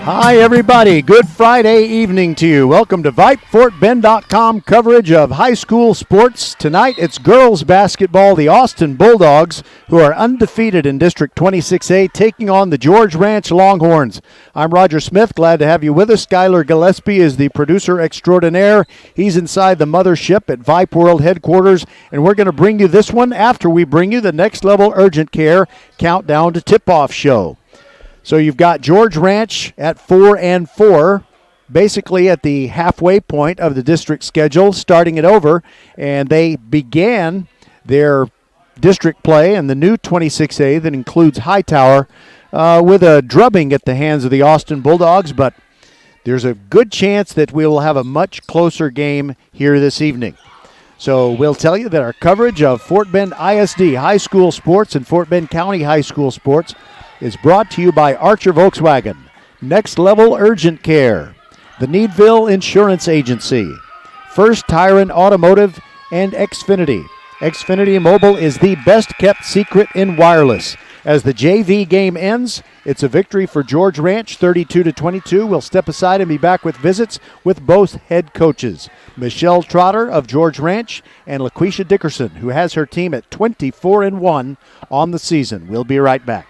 Hi, everybody. Good Friday evening to you. Welcome to VypeFortBend.com coverage of high school sports. Tonight, it's girls basketball. The Austin Bulldogs, who are undefeated in District 26A, taking on the George Ranch Longhorns. I'm Roger Smith. Glad to have you with us. Skylar Gillespie is the producer extraordinaire. He's inside the mothership at Vype World headquarters, and we're going to bring you this one after we bring you the Next Level Urgent Care Countdown to Tip-Off show. So you've got George Ranch at 4-4, basically at the halfway point of the district schedule, starting it over, and they began their district play in the new 26A that includes Hightower with a drubbing at the hands of the Austin Bulldogs, but there's a good chance that we will have a much closer game here this evening. So we'll tell you that our coverage of Fort Bend ISD high school sports and Fort Bend County high school sports is brought to you by Archer Volkswagen, Next Level Urgent Care, the Needville Insurance Agency, First Tyrant Automotive, and Xfinity. Xfinity Mobile is the best-kept secret in wireless. As the JV game ends, it's a victory for George Ranch, 32-22. We'll step aside and be back with visits with both head coaches, Michelle Trotter of George Ranch and LaQuisha Dickerson, who has her team at 24-1 on the season. We'll be right back.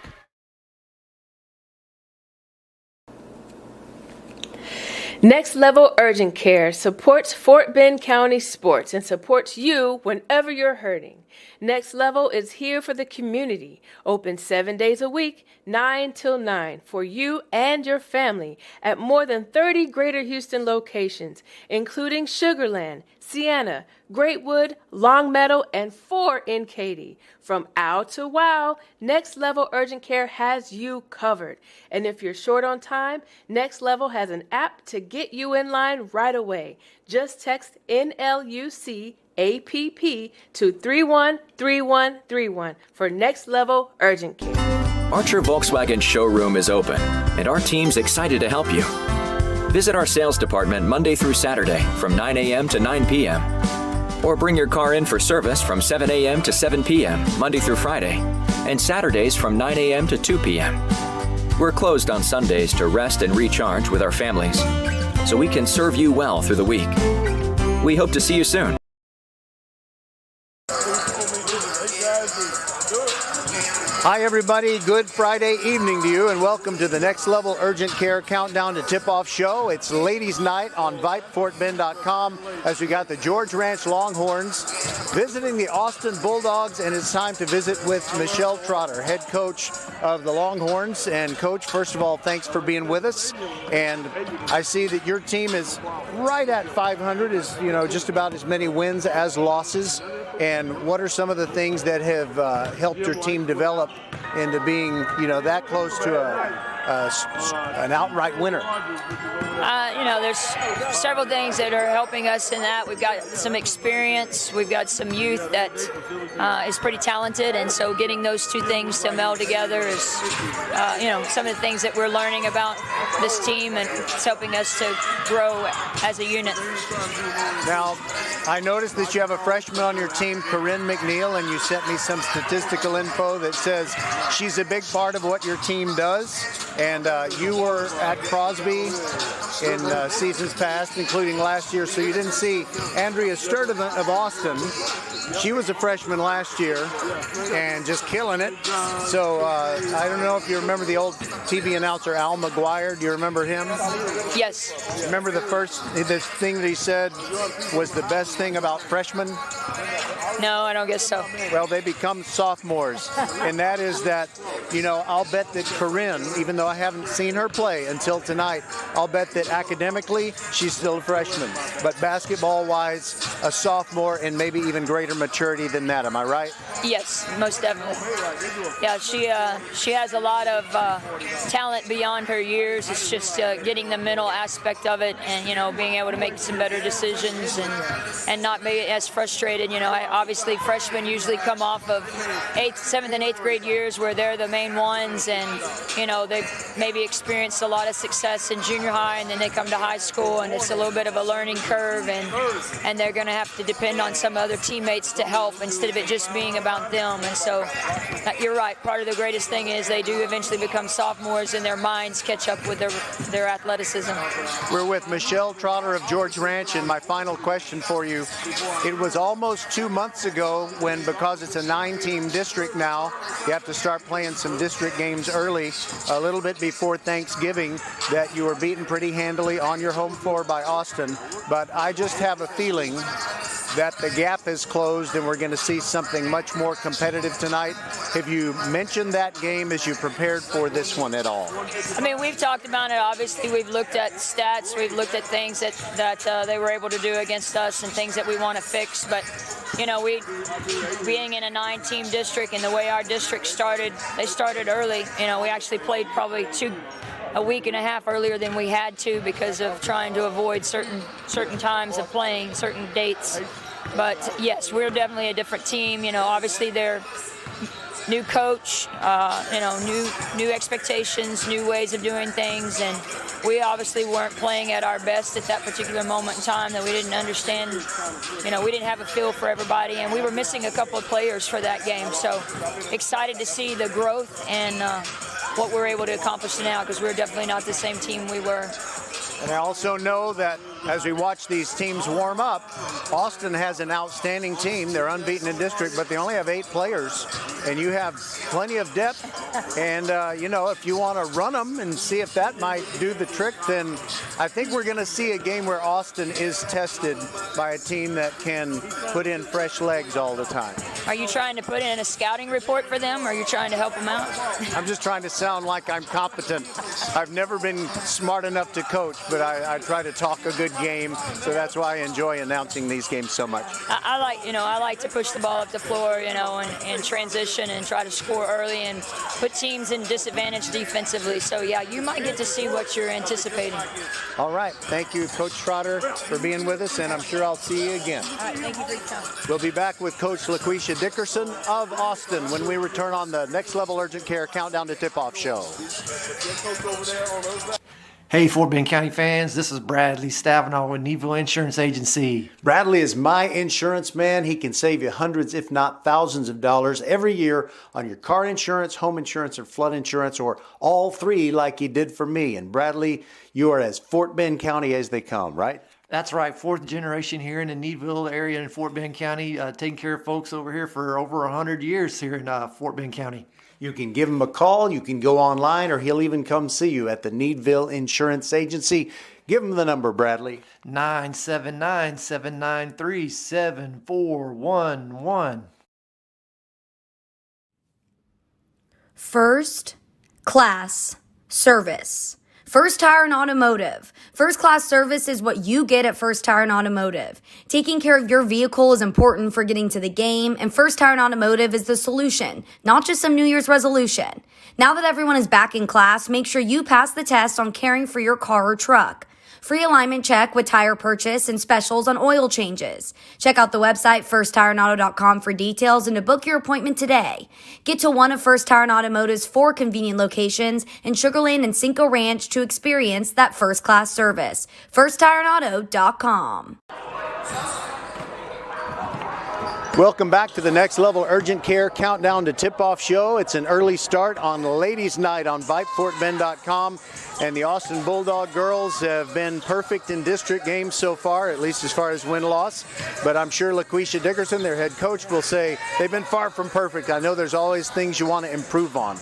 Next Level Urgent Care supports Fort Bend County sports and supports you whenever you're hurting. Next Level is here for the community, open 7 days a week, 9 till 9, for you and your family at more than 30 Greater Houston locations, including Sugar Land, Sienna, Greatwood, Long Meadow, and 4 in Katy. From ow to wow, Next Level Urgent Care has you covered. And if you're short on time, Next Level has an app to get you in line right away. Just text NLUC APP to 313131 for Next Level Urgent Care. Archer Volkswagen showroom is open, and our team's excited to help you. Visit our sales department Monday through Saturday from 9 a.m. to 9 p.m. Or bring your car in for service from 7 a.m. to 7 p.m. Monday through Friday, and Saturdays from 9 a.m. to 2 p.m. We're closed on Sundays to rest and recharge with our families, so we can serve you well through the week. We hope to see you soon. Hi, everybody. Good Friday evening to you, and welcome to the Next Level Urgent Care Countdown to Tip-Off show. It's Ladies' Night on VypeFortBend.com as we got the George Ranch Longhorns visiting the Austin Bulldogs, and it's time to visit with Michelle Trotter, head coach of the Longhorns. And, Coach, first of all, thanks for being with us. And I see that your team is right at 500, is just about as many wins as losses. And what are some of the things that have helped your team develop into being, that close to an outright winner? There's several things that are helping us in that. We've got some experience. We've got some youth that is pretty talented, and so getting those two things to meld together is, some of the things that we're learning about this team, and it's helping us to grow as a unit. Now, I noticed that you have a freshman on your team, Corinne McNeil, and you sent me some statistical info that says she's a big part of what your team does. And you were at Crosby in seasons past, including last year, so you didn't see Andrea Sturdivant of Austin. She was a freshman last year and just killing it. So I don't know if you remember the old TV announcer Al McGuire. Do you remember him? Yes. Remember the thing that he said was the best thing about freshmen? No, I don't guess so. Well, they become sophomores, and that is that, I'll bet that Corinne, even though I haven't seen her play until tonight, I'll bet that academically she's still a freshman, but basketball-wise, a sophomore and maybe even greater maturity than that. Am I right? Yes, most definitely. Yeah, she has a lot of talent beyond her years. It's just getting the mental aspect of it, and being able to make some better decisions and not be as frustrated. Obviously freshmen usually come off of 7th and 8th grade years where they're the main ones, and they've maybe experienced a lot of success in junior high, and then they come to high school, and it's a little bit of a learning curve, and they're going to have to depend on some other teammates to help instead of it just being about them. And so you're right, part of the greatest thing is they do eventually become sophomores and their minds catch up with their athleticism. We're with Michelle Trotter of George Ranch, and my final question for you. It was almost 2 months ago when, because it's a 9-team district now, you have to start playing some district games early, a little bit before Thanksgiving, that you were beaten pretty handily on your home floor by Austin. But I just have a feeling that the gap has closed and we're going to see something much more competitive tonight. Have you mentioned that game as you prepared for this one at all? I mean, we've talked about it. Obviously, we've looked at stats. We've looked at things that they were able to do against us and things that we want to fix. But, we being in a 9-team district and the way our district started, they started early. We actually played probably a week and a half earlier than we had to because of trying to avoid certain times of playing, certain dates. But yes, we're definitely a different team. Obviously they're new coach, new expectations, new ways of doing things, and we obviously weren't playing at our best at that particular moment in time, that we didn't understand, we didn't have a feel for everybody, and we were missing a couple of players for that game. So excited to see the growth and what we're able to accomplish now, because we're definitely not the same team we were. And I also know that as we watch these teams warm up, Austin has an outstanding team. They're unbeaten in district, but they only have 8 players, and you have plenty of depth. And, if you want to run them and see if that might do the trick, then I think we're going to see a game where Austin is tested by a team that can put in fresh legs all the time. Are you trying to put in a scouting report for them, or are you trying to help them out? I'm just trying to sound like I'm competent. I've never been smart enough to coach, but I try to talk a good game, so that's why I enjoy announcing these games so much. I like to push the ball up the floor, and transition and try to score early and put teams in disadvantage defensively. So yeah, you might get to see what you're anticipating. All right, thank you, Coach Trotter, for being with us, and I'm sure I'll see you again. All right, thank you for your time. We'll be back with Coach LaQuisha Dickerson of Austin when we return on the Next Level Urgent Care Countdown to Tip-Off show. Hey, Fort Bend County fans, this is Bradley Stavinaw with Needville Insurance Agency. Bradley is my insurance man. He can save you hundreds, if not thousands of dollars every year on your car insurance, home insurance, or flood insurance, or all three like he did for me. And Bradley, you are as Fort Bend County as they come, right? That's right, 4th generation here in the Needville area in Fort Bend County, taking care of folks over here for over 100 years here in Fort Bend County. You can give him a call, you can go online, or he'll even come see you at the Needville Insurance Agency. Give him the number, Bradley. 979-793-7411. First class service. First Tire and Automotive. First class service is what you get at First Tire and Automotive. Taking care of your vehicle is important for getting to the game, and First Tire and Automotive is the solution, not just some New Year's resolution. Now that everyone is back in class, make sure you pass the test on caring for your car or truck. Free alignment check with tire purchase and specials on oil changes. Check out the website firsttireandauto.com for details and to book your appointment today. Get to one of First Tire and Automotive's 4 convenient locations in Sugar Land and Cinco Ranch to experience that first-class service. firsttireandauto.com. Welcome back to the Next Level Urgent Care Countdown to Tip-Off show. It's an early start on Ladies' Night on VypeFortBend.com. And the Austin Bulldog girls have been perfect in district games so far, at least as far as win-loss. But I'm sure LaQuisha Dickerson, their head coach, will say they've been far from perfect. I know there's always things you want to improve on.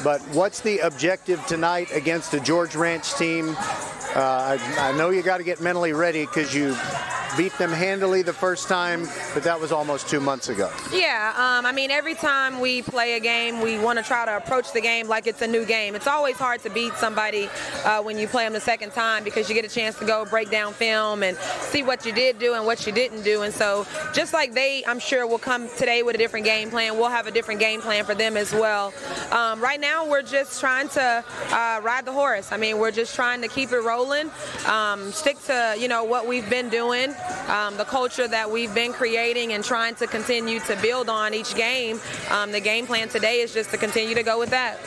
But what's the objective tonight against the George Ranch team? I know you got to get mentally ready because you beat them handily the first time, but that was almost 2 months ago. Yeah, every time we play a game, we want to try to approach the game like it's a new game. It's always hard to beat somebody when you play them the second time because you get a chance to go break down film and see what you did do and what you didn't do. And so just like they, I'm sure, will come today with a different game plan, we'll have a different game plan for them as well. Right now, we're just trying to ride the horse. We're just trying to keep it rolling, stick to, what we've been doing. the culture that we've been creating and trying to continue to build on each game. The game plan today is just to continue to go with that.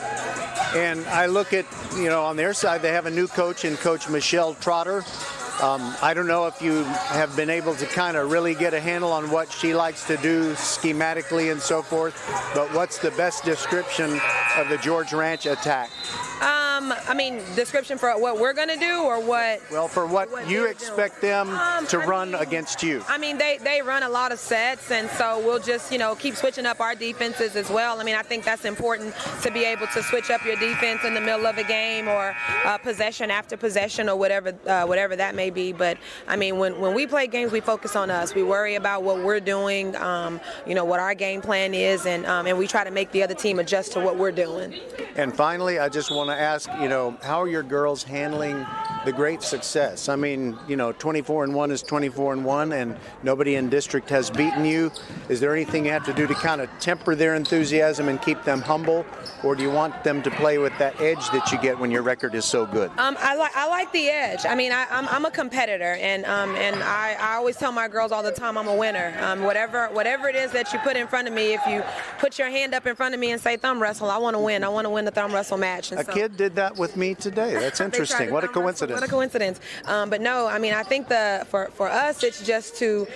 And I look at, on their side, they have a new coach in Coach Michelle Trotter. I don't know if you have been able to kind of really get a handle on what she likes to do schematically and so forth, but what's the best description of the George Ranch attack? Description for what we're going to do or what? Well, for what you expect them to run against you. They run a lot of sets, and so we'll just, keep switching up our defenses as well. I think that's important to be able to switch up your defense in the middle of a game or possession after possession or whatever that may be. But, when we play games, we focus on us. We worry about what we're doing, what our game plan is, and we try to make the other team adjust to what we're doing. And finally, I just want to ask, how are your girls handling the great success? 24-1 is 24-1, and nobody in district has beaten you. Is there anything you have to do to kind of temper their enthusiasm and keep them humble, or do you want them to play with that edge that you get when your record is so good? I like the edge. I'm a competitor, and I always tell my girls all the time I'm a winner. Whatever it is that you put in front of me, if you put your hand up in front of me and say thumb wrestle, I want to win. I want to win the thumb wrestle match. A kid did that with me today. That's interesting. What a coincidence. What a coincidence. But no, I think for us, it's just to,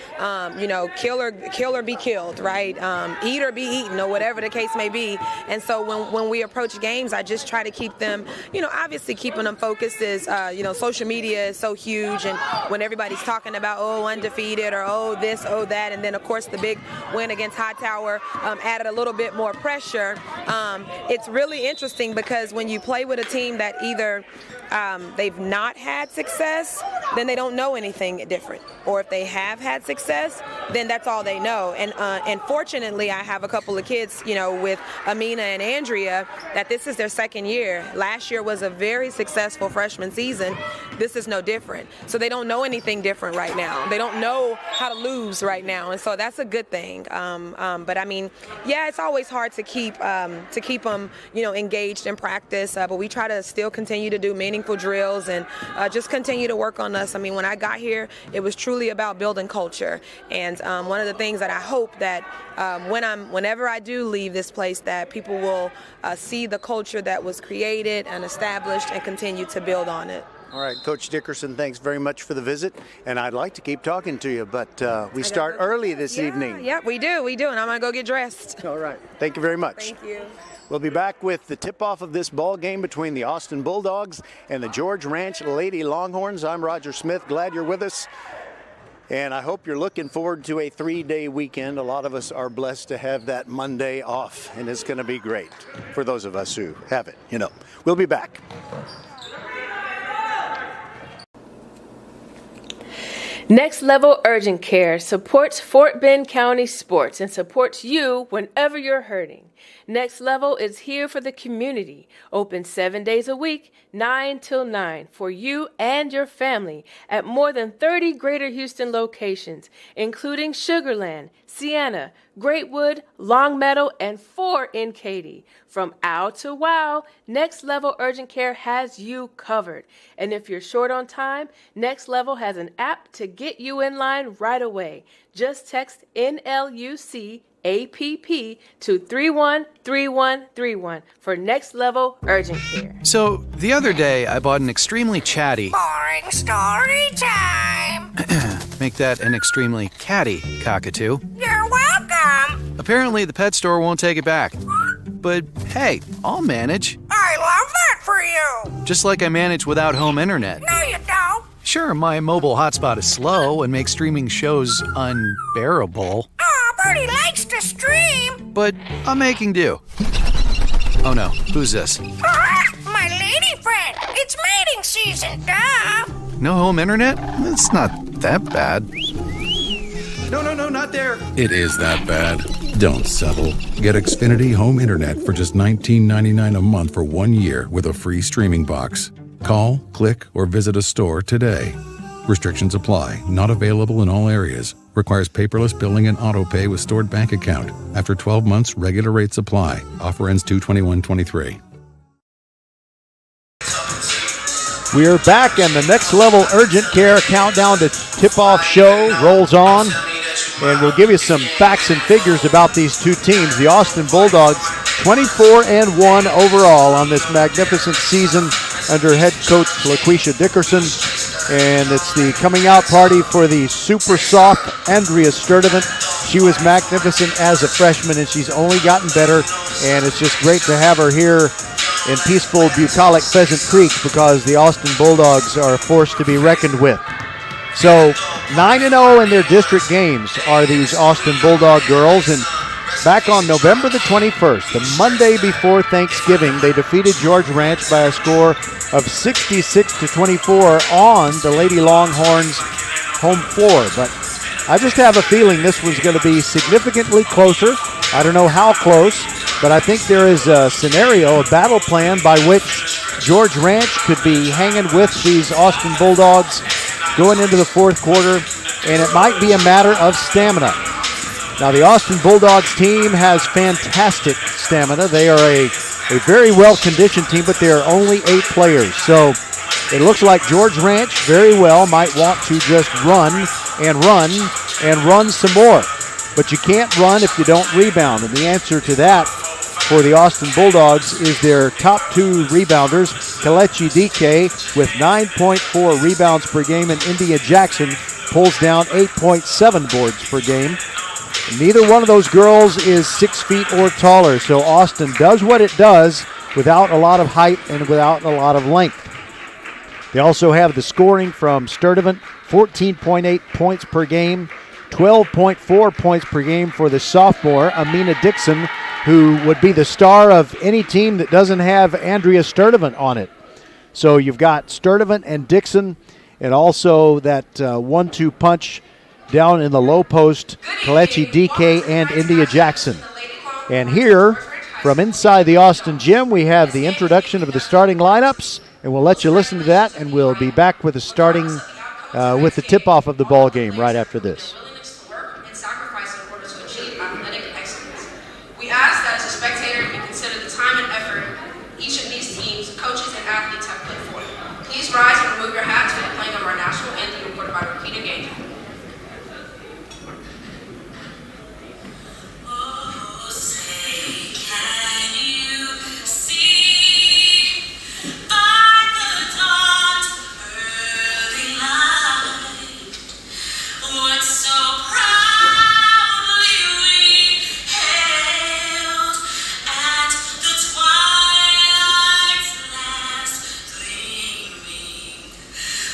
kill or be killed, right? Eat or be eaten, or whatever the case may be. And so when we approach games, I just try to keep them, obviously keeping them focused is, social media is so huge. And when everybody's talking about, undefeated or, this, that, and then, of course, the big win against Hightower added a little bit more pressure. It's really interesting because when you play with a team that either they've not had success, then they don't know anything different. Or if they have had success, then that's all they know. And fortunately, I have a couple of kids, with Amina and Andrea, that this is their second year. Last year was a very successful freshman season. This is no different. So they don't know anything different right now. They don't know how to lose right now. And so that's a good thing. But it's always hard to keep them, engaged in practice. But we try to still continue to do meaningful drills and just continue to work on us. When I got here, it was truly about building culture. And one of the things that I hope that whenever I do leave this place, that people will see the culture that was created and established and continue to build on it. All right, Coach Dickerson, thanks very much for the visit, and I'd like to keep talking to you, but we start early this evening. Yeah, we do, and I'm going to go get dressed. All right, thank you very much. Thank you. We'll be back with the tip-off of this ball game between the Austin Bulldogs and the George Ranch Lady Longhorns. I'm Roger Smith, glad you're with us, and I hope you're looking forward to a 3-day weekend. A lot of us are blessed to have that Monday off, and it's going to be great for those of us who have it, We'll be back. Next Level Urgent Care supports Fort Bend County sports and supports you whenever you're hurting. Next Level is here for the community, open 7 days a week, 9 till 9, for you and your family at more than 30 Greater Houston locations, including Sugar Land, Sienna, Greatwood, Longmeadow, and 4 in Katy. From ow to wow, Next Level Urgent Care has you covered. And if you're short on time, Next Level has an app to get you in line right away. Just text NLUC APP to 313131 for Next Level Urgent Care. So, the other day, I bought an extremely chatty... Boring story time! Make that an extremely catty cockatoo. You're welcome! Apparently, the pet store won't take it back. But, hey, I'll manage. I love that for you! Just like I manage without home internet. No, you don't! Sure, my mobile hotspot is slow and makes streaming shows unbearable. Bertie likes to stream. But I'm making do. Oh no, who's this? My lady friend. It's mating season, duh. No home internet? It's not that bad. No, not there. It is that bad. Don't settle. Get Xfinity Home Internet for just $19.99 a month for 1 year with a free streaming box. Call, click, or visit a store today. Restrictions apply. Not available in all areas. Requires paperless billing and auto-pay with stored bank account. After 12 months, regular rates apply. Offer ends 2/21/23. We're back, and the Next Level Urgent Care Countdown to Tip-Off show rolls on. And we'll give you some facts and figures about these two teams. The Austin Bulldogs, 24-1 overall on this magnificent season under head coach LaQuisha Dickerson. And it's the coming out party for the super soft Andrea Sturdivant. She was magnificent as a freshman, and she's only gotten better. And it's just great to have her here in peaceful bucolic Pheasant Creek, because the Austin Bulldogs are a force to be reckoned with. So 9-0 in their district games are these Austin Bulldog girls. And back on November the 21st, the Monday before Thanksgiving, they defeated George Ranch by a score of 66-24 on the Lady Longhorns home floor. But I just have a feeling this was going to be significantly closer. I don't know how close, but I think there is a scenario, a battle plan by which George Ranch could be hanging with these Austin Bulldogs going into the fourth quarter, and it might be a matter of stamina. Now, the Austin Bulldogs team has fantastic stamina. They are a very well-conditioned team, but there are only 8 players. So it looks like George Ranch very well might want to just run and run and run some more. But you can't run if you don't rebound. And the answer to that for the Austin Bulldogs is their top 2 rebounders, Kelechi DK with 9.4 rebounds per game, and India Jackson pulls down 8.7 boards per game. Neither one of those girls is 6 feet or taller, so Austin does what it does without a lot of height and without a lot of length. They also have the scoring from Sturdivant, 14.8 points per game, 12.4 points per game for the sophomore, Amina Dixon, who would be the star of any team that doesn't have Andrea Sturdivant on it. So you've got Sturdivant and Dixon, and also that 1-2 punch down in the low post, Kelechi DK and India Jackson. And here, from inside the Austin gym, we have the introduction of the starting lineups, and we'll let you listen to that, and we'll be back with the starting, with the tip-off of the ball game right after this. We ask that as a spectator you consider the time and effort each of these teams, coaches, and athletes have put forth. Please rise and remove your hats for the playing of our national anthem recorded by Rakita Gaynor. Oh, say, can you see by the dawn's early light what so proudly we hailed at the twilight's last gleaming,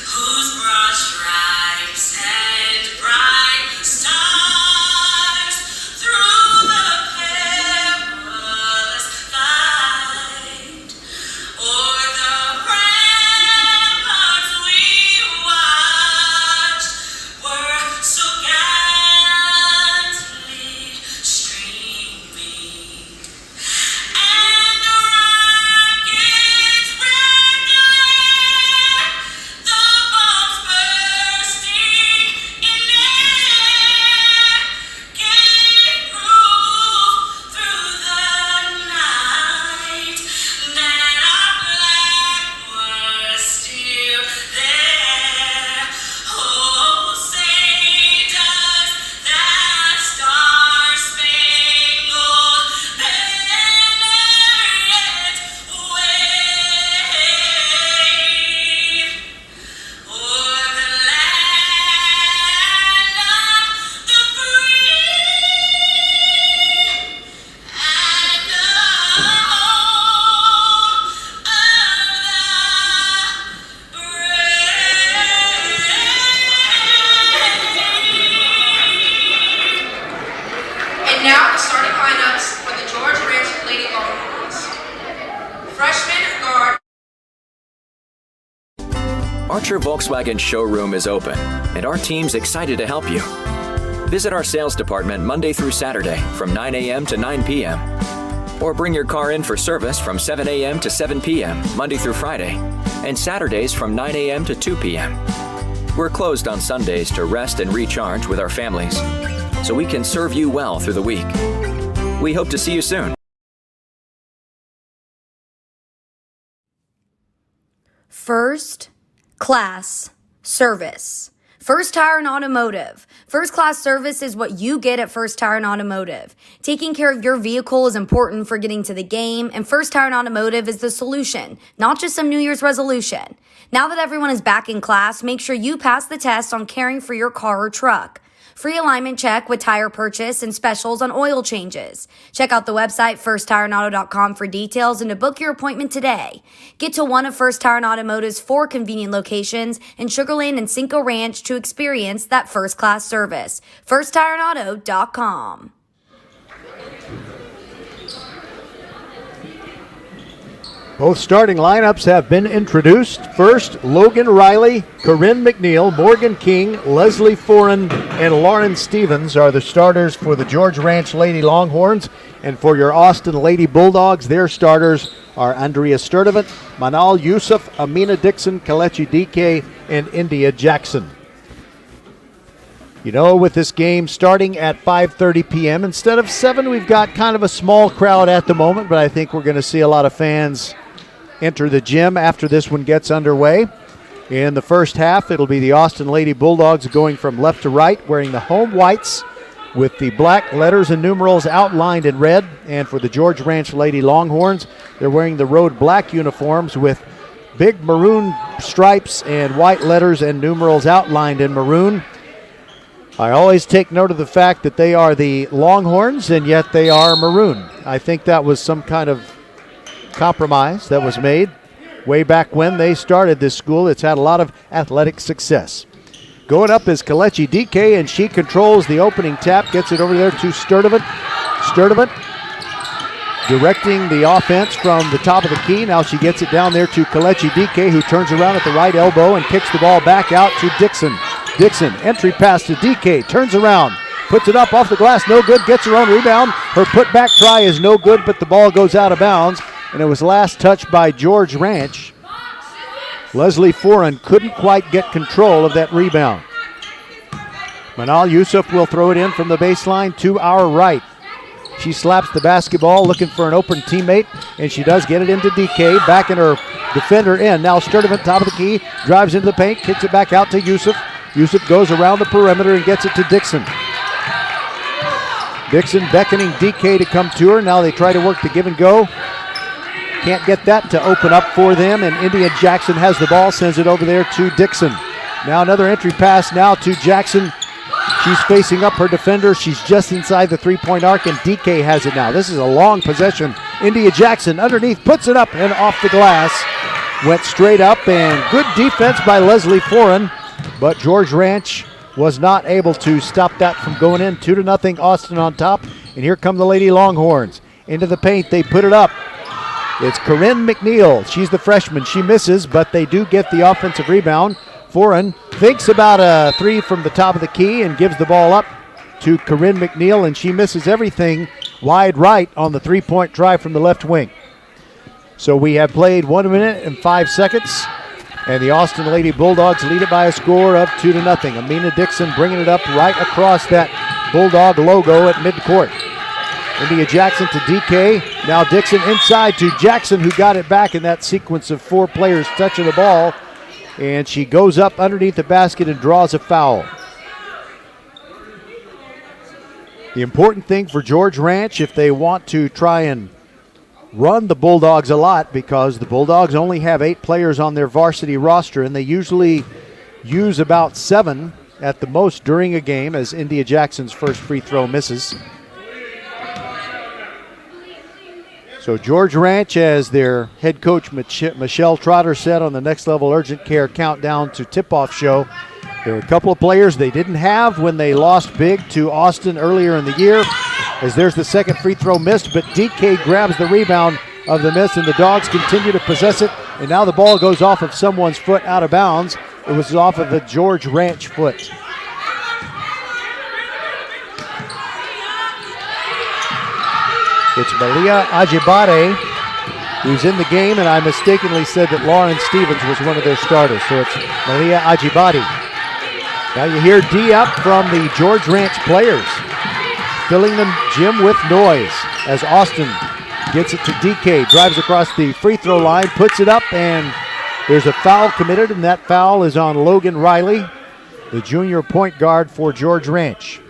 whose broad stripes and bright stars through the perilous fight o'er the ramparts we watched were so gallantly streaming, and the rocket's red glare, the bombs bursting in air, gave proof through the night that our flag was still there. Oh, say does that star-spangled banner yet wave o'er the land of the free and the home of the brave. And now the starting lineups for the George Ranch Lady Longhorns. Freshman guard. Archer Volkswagen showroom is open, and our team's excited to help you. Visit our sales department Monday through Saturday from 9 a.m. to 9 p.m. Or bring your car in for service from 7 a.m. to 7 p.m. Monday through Friday, and Saturdays from 9 a.m. to 2 p.m. We're closed on Sundays to rest and recharge with our families, so we can serve you well through the week. We hope to see you soon. First, class, service. First Tire and Automotive. First class service is what you get at First Tire and Automotive. Taking care of your vehicle is important for getting to the game, and First Tire and Automotive is the solution, not just some New Year's resolution. Now that everyone is back in class, make sure you pass the test on caring for your car or truck. Free alignment check with tire purchase and specials on oil changes. Check out the website firsttireandauto.com for details and to book your appointment today. Get to one of First Tire and Automotive's 4 convenient locations in Sugar Land and Cinco Ranch to experience that first-class service. firsttireandauto.com. Both starting lineups have been introduced. First, Logan Riley, Corinne McNeil, Morgan King, Leslie Foran, and Lauren Stevens are the starters for the George Ranch Lady Longhorns. And for your Austin Lady Bulldogs, their starters are Andrea Sturdivant, Manal Yusuf, Amina Dixon, Kalechi DK, and India Jackson. You know, with this game starting at 5:30 p.m. instead of 7, we've got kind of a small crowd at the moment, but I think we're going to see a lot of fans enter the gym after this one gets underway. In the first half, it'll be the Austin Lady Bulldogs going from left to right, wearing the home whites with the black letters and numerals outlined in red. And for the George Ranch Lady Longhorns, they're wearing the road black uniforms with big maroon stripes and white letters and numerals outlined in maroon. I always take note of the fact that they are the Longhorns, and yet they are maroon. I think that was some kind of compromise that was made way back when they started this school. It's had a lot of athletic success. Going up is Kalechi DK, and she controls the opening tap, gets it over there to Sturdivant. Sturdivant directing the offense from the top of the key. Now she gets it down there to Kalechi DK, who turns around at the right elbow and kicks the ball back out to Dixon. Dixon, entry pass to DK, turns around, puts it up off the glass, no good, gets her own rebound. Her putback try is no good, but the ball goes out of bounds, and it was last touched by George Ranch. Leslie Foran couldn't quite get control of that rebound. Manal Yusuf will throw it in from the baseline to our right. She slaps the basketball looking for an open teammate, and she does get it into DK, back in her defender end. Now Sturdivant, top of the key, drives into the paint, kicks it back out to Yusuf. Yusuf goes around the perimeter and gets it to Dixon. Dixon beckoning DK to come to her. Now they try to work the give and go. Can't get that to open up for them, and India Jackson has the ball, sends it over there to Dixon. Now another entry pass now to Jackson. She's facing up her defender. She's just inside the three-point arc, and DK has it now. This is a long possession. India Jackson underneath, puts it up and off the glass. Went straight up, and good defense by Leslie Foran, but George Ranch was not able to stop that from going in. 2-0, Austin on top, and here come the Lady Longhorns. Into the paint, they put it up. It's Corinne McNeil. She's the freshman. She misses, but they do get the offensive rebound. Foran thinks about a three from the top of the key and gives the ball up to Corinne McNeil, and she misses everything wide right on the three-point try from the left wing. So we have played 1 minute and 5 seconds, and the Austin Lady Bulldogs lead it by a score of 2-0. Amina Dixon bringing it up right across that Bulldog logo at midcourt. India Jackson to DK. Now Dixon inside to Jackson, who got it back in that sequence of 4 players touching the ball. And she goes up underneath the basket and draws a foul. The important thing for George Ranch, if they want to try and run the Bulldogs a lot, because the Bulldogs only have 8 players on their varsity roster, and they usually use about 7 at the most during a game, as India Jackson's first free throw misses. So George Ranch, as their head coach Michelle Trotter said on the Next Level Urgent Care Countdown to Tip-Off show, there were a couple of players they didn't have when they lost big to Austin earlier in the year, as there's the second free throw missed, but DK grabs the rebound of the miss, and the Dogs continue to possess it, and now the ball goes off of someone's foot out of bounds. It was off of a George Ranch foot. It's Malia Ajibade who's in the game, and I mistakenly said that Lauren Stevens was one of their starters, so it's Malia Ajibade. Now you hear D up from the George Ranch players, filling the gym with noise as Austin gets it to DK, drives across the free throw line, puts it up, and There's a foul committed, and that foul is on Logan Riley, the junior point guard for George Ranch.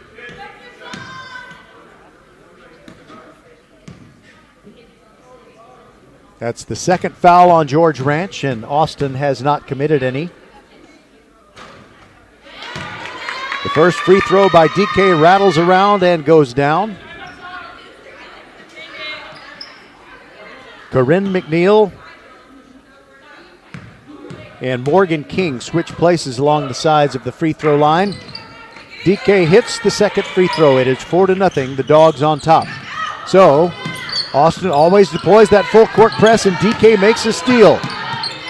That's the second foul on George Ranch, and Austin has not committed any. The first free throw by DK rattles around and goes down. Corinne McNeil and Morgan King switch places along the sides of the free throw line. DK hits the second free throw. It is 4-0, the Dogs on top. So Austin always deploys that full court press, and DK makes a steal.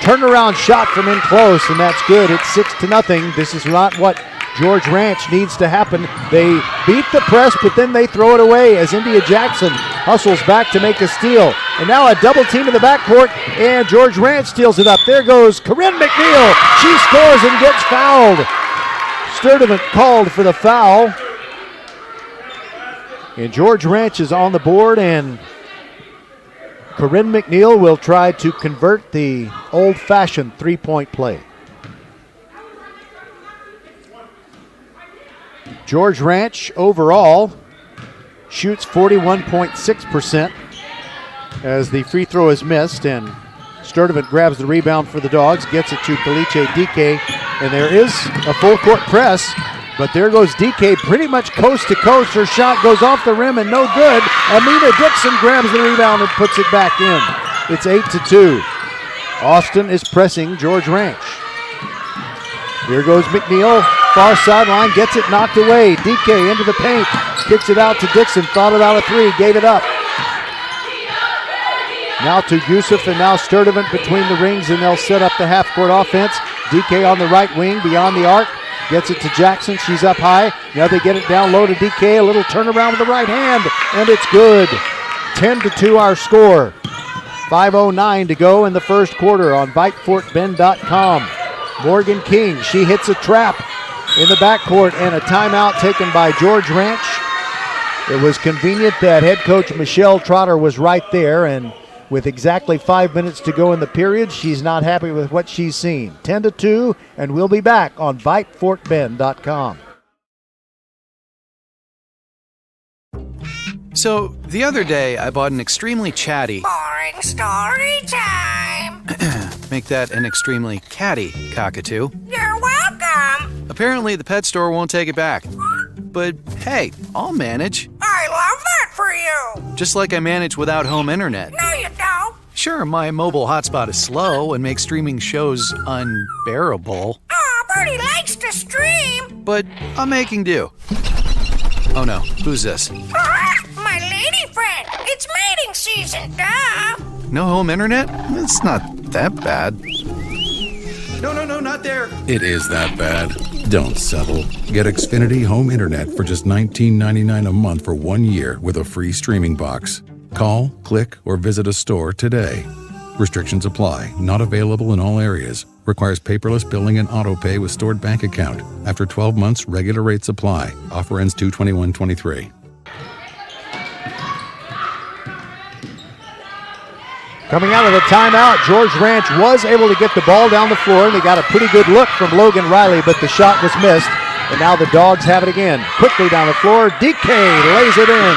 Turnaround shot from in close, and that's good. It's 6-0. This is not what George Ranch needs to happen. They beat the press, but then they throw it away as India Jackson hustles back to make a steal. And now a double team in the backcourt, and George Ranch steals it up. There goes Corinne McNeil. She scores and gets fouled. Sturdivant called for the foul. And George Ranch is on the board, and Corinne McNeil will try to convert the old-fashioned three-point play. George Ranch overall shoots 41.6% as the free throw is missed, and Sturdivant grabs the rebound for the Dogs, gets it to Caliche DK, and there is a full court press, but there goes DK pretty much coast to coast. Her shot goes off the rim and no good. Amina Dixon grabs the rebound and puts it back in. It's 8-2. Austin is pressing George Ranch. Here goes McNeil, far sideline, gets it knocked away. DK into the paint, kicks it out to Dixon, thought about a three, gave it up. Now to Yusuf, and now Sturdivant between the rings, and they'll set up the half-court offense. DK on the right wing, beyond the arc, gets it to Jackson, she's up high. Now they get it down low to DK, a little turnaround with the right hand, and it's good. 10-2 our score. 5:09 to go in the first quarter on VypeFortBend.com. Morgan King, she hits a trap in the backcourt, and a timeout taken by George Ranch. It was convenient that head coach Michelle Trotter was right there, and with exactly 5 minutes to go in the period, she's not happy with what she's seen. 10-2, and we'll be back on VypeFortBend.com. So, the other day, I bought an extremely chatty... Boring story time. Make that an extremely catty cockatoo. You're welcome. Apparently, the pet store won't take it back. But hey, I'll manage. I love that for you. Just like I manage without home internet. No, you don't. Sure, my mobile hotspot is slow and makes streaming shows unbearable. Aw, Bertie likes to stream. But I'm making do. Oh no, who's this? My lady friend. It's mating season, duh. No home internet? It's not that bad. No, not there. It is that bad. Don't settle. Get Xfinity Home Internet for just $19.99 a month for 1 year with a free streaming box. Call, click, or visit a store today. Restrictions apply. Not available in all areas. Requires paperless billing and auto pay with stored bank account. After 12 months, regular rates apply. Offer ends 2/21/23. Coming out of the timeout, George Ranch was able to get the ball down the floor, and they got a pretty good look from Logan Riley, but the shot was missed. And now the Dogs have it again. Quickly down the floor, DK lays it in.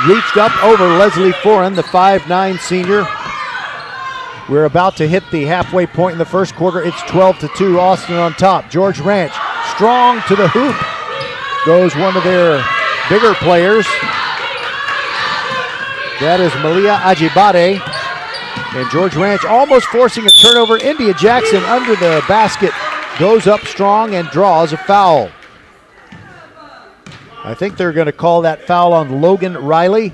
Reached up over Leslie Foran, the 5'9 senior. We're about to hit the halfway point in the first quarter. It's 12-2, Austin on top. George Ranch, strong to the hoop. Goes one of their bigger players. That is Malia Ajibade. And George Ranch almost forcing a turnover. India Jackson under the basket goes up strong and draws a foul. I think they're going to call that foul on Logan Riley.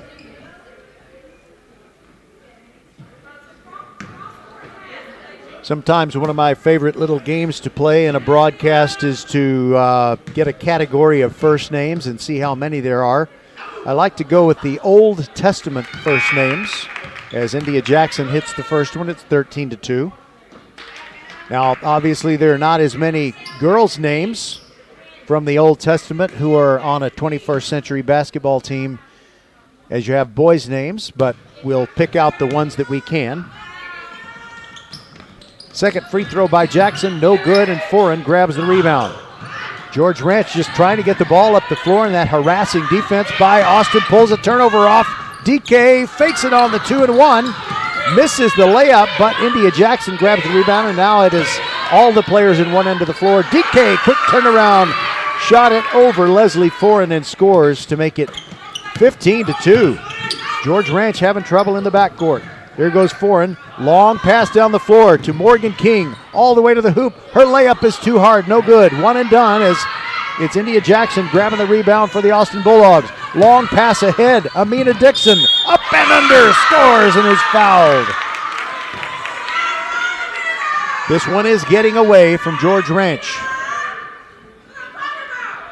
Sometimes one of my favorite little games to play in a broadcast is to get a category of first names and see how many there are. I like to go with the Old Testament first names. As India Jackson hits the first one, it's 13-2. Now, obviously, there are not as many girls' names from the Old Testament who are on a 21st century basketball team as you have boys' names, but we'll pick out the ones that we can. Second free throw by Jackson, no good, and Foreign grabs the rebound. George Ranch just trying to get the ball up the floor, and that harassing defense by Austin pulls a turnover off. DK fakes it on the 2-and-1, misses the layup, but India Jackson grabs the rebound, and now it is all the players in one end of the floor. DK, quick turnaround, shot it over Leslie Foreign and scores to make it 15-2. George Ranch having trouble in the backcourt. Here goes Foreign. Long pass down the floor to Morgan King. All the way to the hoop. Her layup is too hard. No good. One and done as it's India Jackson grabbing the rebound for the Austin Bulldogs. Long pass ahead. Amina Dixon up and under. Scores and is fouled. This one is getting away from George Ranch.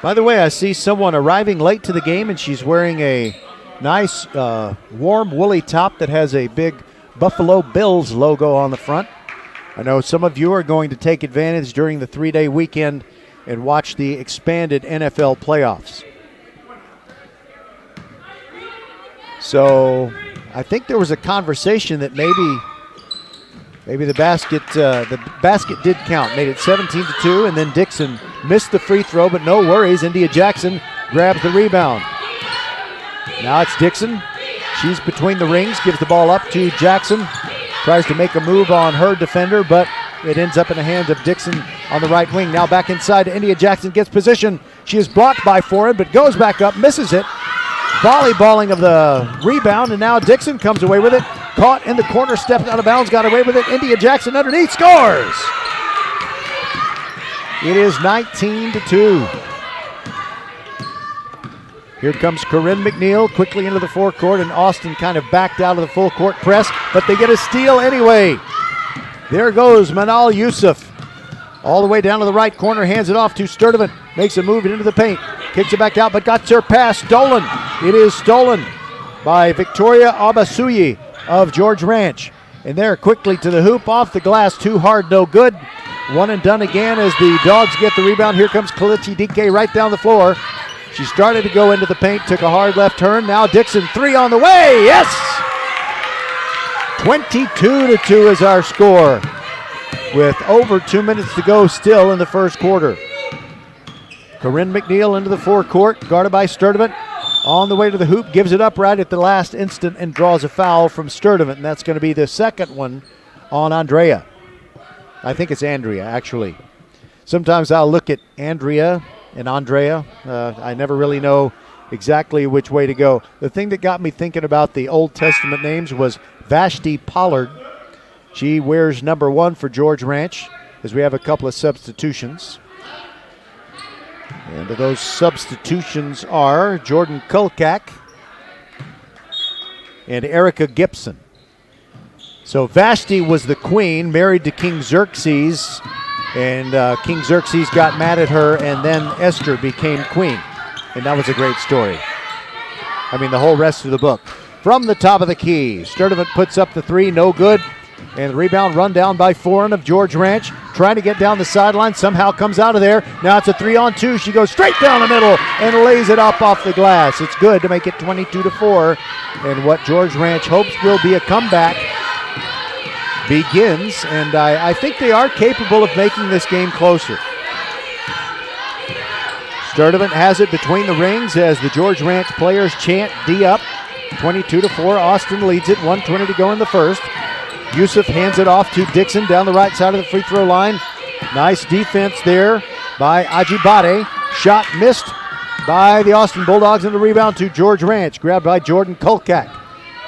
By the way, I see someone arriving late to the game, and she's wearing a nice warm woolly top that has a big Buffalo Bills logo on the front. I know some of you are going to take advantage during the 3-day weekend and watch the expanded NFL playoffs. So I think there was a conversation that maybe the basket did count, made it 17-2, and then Dixon missed the free throw, but no worries. India Jackson grabs the rebound. Now it's Dixon. She's between the rings, gives the ball up to Jackson. Tries to make a move on her defender, but it ends up in the hands of Dixon on the right wing. Now back inside to India Jackson, gets position. She is blocked by Foreign, but goes back up, misses it. Volleyballing of the rebound, and now Dixon comes away with it. Caught in the corner, stepped out of bounds, got away with it. India Jackson underneath, scores! It is 19-2. Here comes Corinne McNeil quickly into the forecourt, and Austin kind of backed out of the full court press, but they get a steal anyway. There goes Manal Yusuf. All the way down to the right corner, hands it off to Sturdivant. Makes a move into the paint. Kicks it back out, but got her pass stolen. It is stolen by Victoria Abasuyi of George Ranch. And there quickly to the hoop, off the glass, too hard, no good. One and done again as the Dogs get the rebound. Here comes Kalichi DK right down the floor. She started to go into the paint, took a hard left turn. Now Dixon, three on the way, yes! 22-2 is our score, with over 2 minutes to go still in the first quarter. Corinne McNeil into the forecourt, guarded by Sturdivant. On the way to the hoop, gives it up right at the last instant and draws a foul from Sturdivant, and that's going to be the second one on Andrea. I think it's Andrea, actually. Sometimes I'll look at Andrea and Andrea. I never really know exactly which way to go. The thing that got me thinking about the Old Testament names was Vashti Pollard. She wears number 1 for George Ranch, as we have a couple of substitutions. And those substitutions are Jordan Kulkak and Erica Gibson. So Vashti was the queen, married to King Xerxes, and King Xerxes got mad at her, and then Esther became queen. And that was a great story. I mean, the whole rest of the book. From the top of the key, Sturdivant puts up the three, no good. And the rebound run down by Foreign of George Ranch. Trying to get down the sideline, somehow comes out of there. Now it's a 3-on-2. She goes straight down the middle and lays it up off the glass. It's good to make it 22-4. And what George Ranch hopes will be a comeback begins, and I think they are capable of making this game closer. Sturdivant has it between the rings as the George Ranch players chant D up. 22-4, Austin leads it, 1:20 to go in the first. Yusuf hands it off to Dixon down the right side of the free throw line. Nice defense there by Ajibade. Shot missed by the Austin Bulldogs, and the rebound to George Ranch, grabbed by Jordan Kulkak.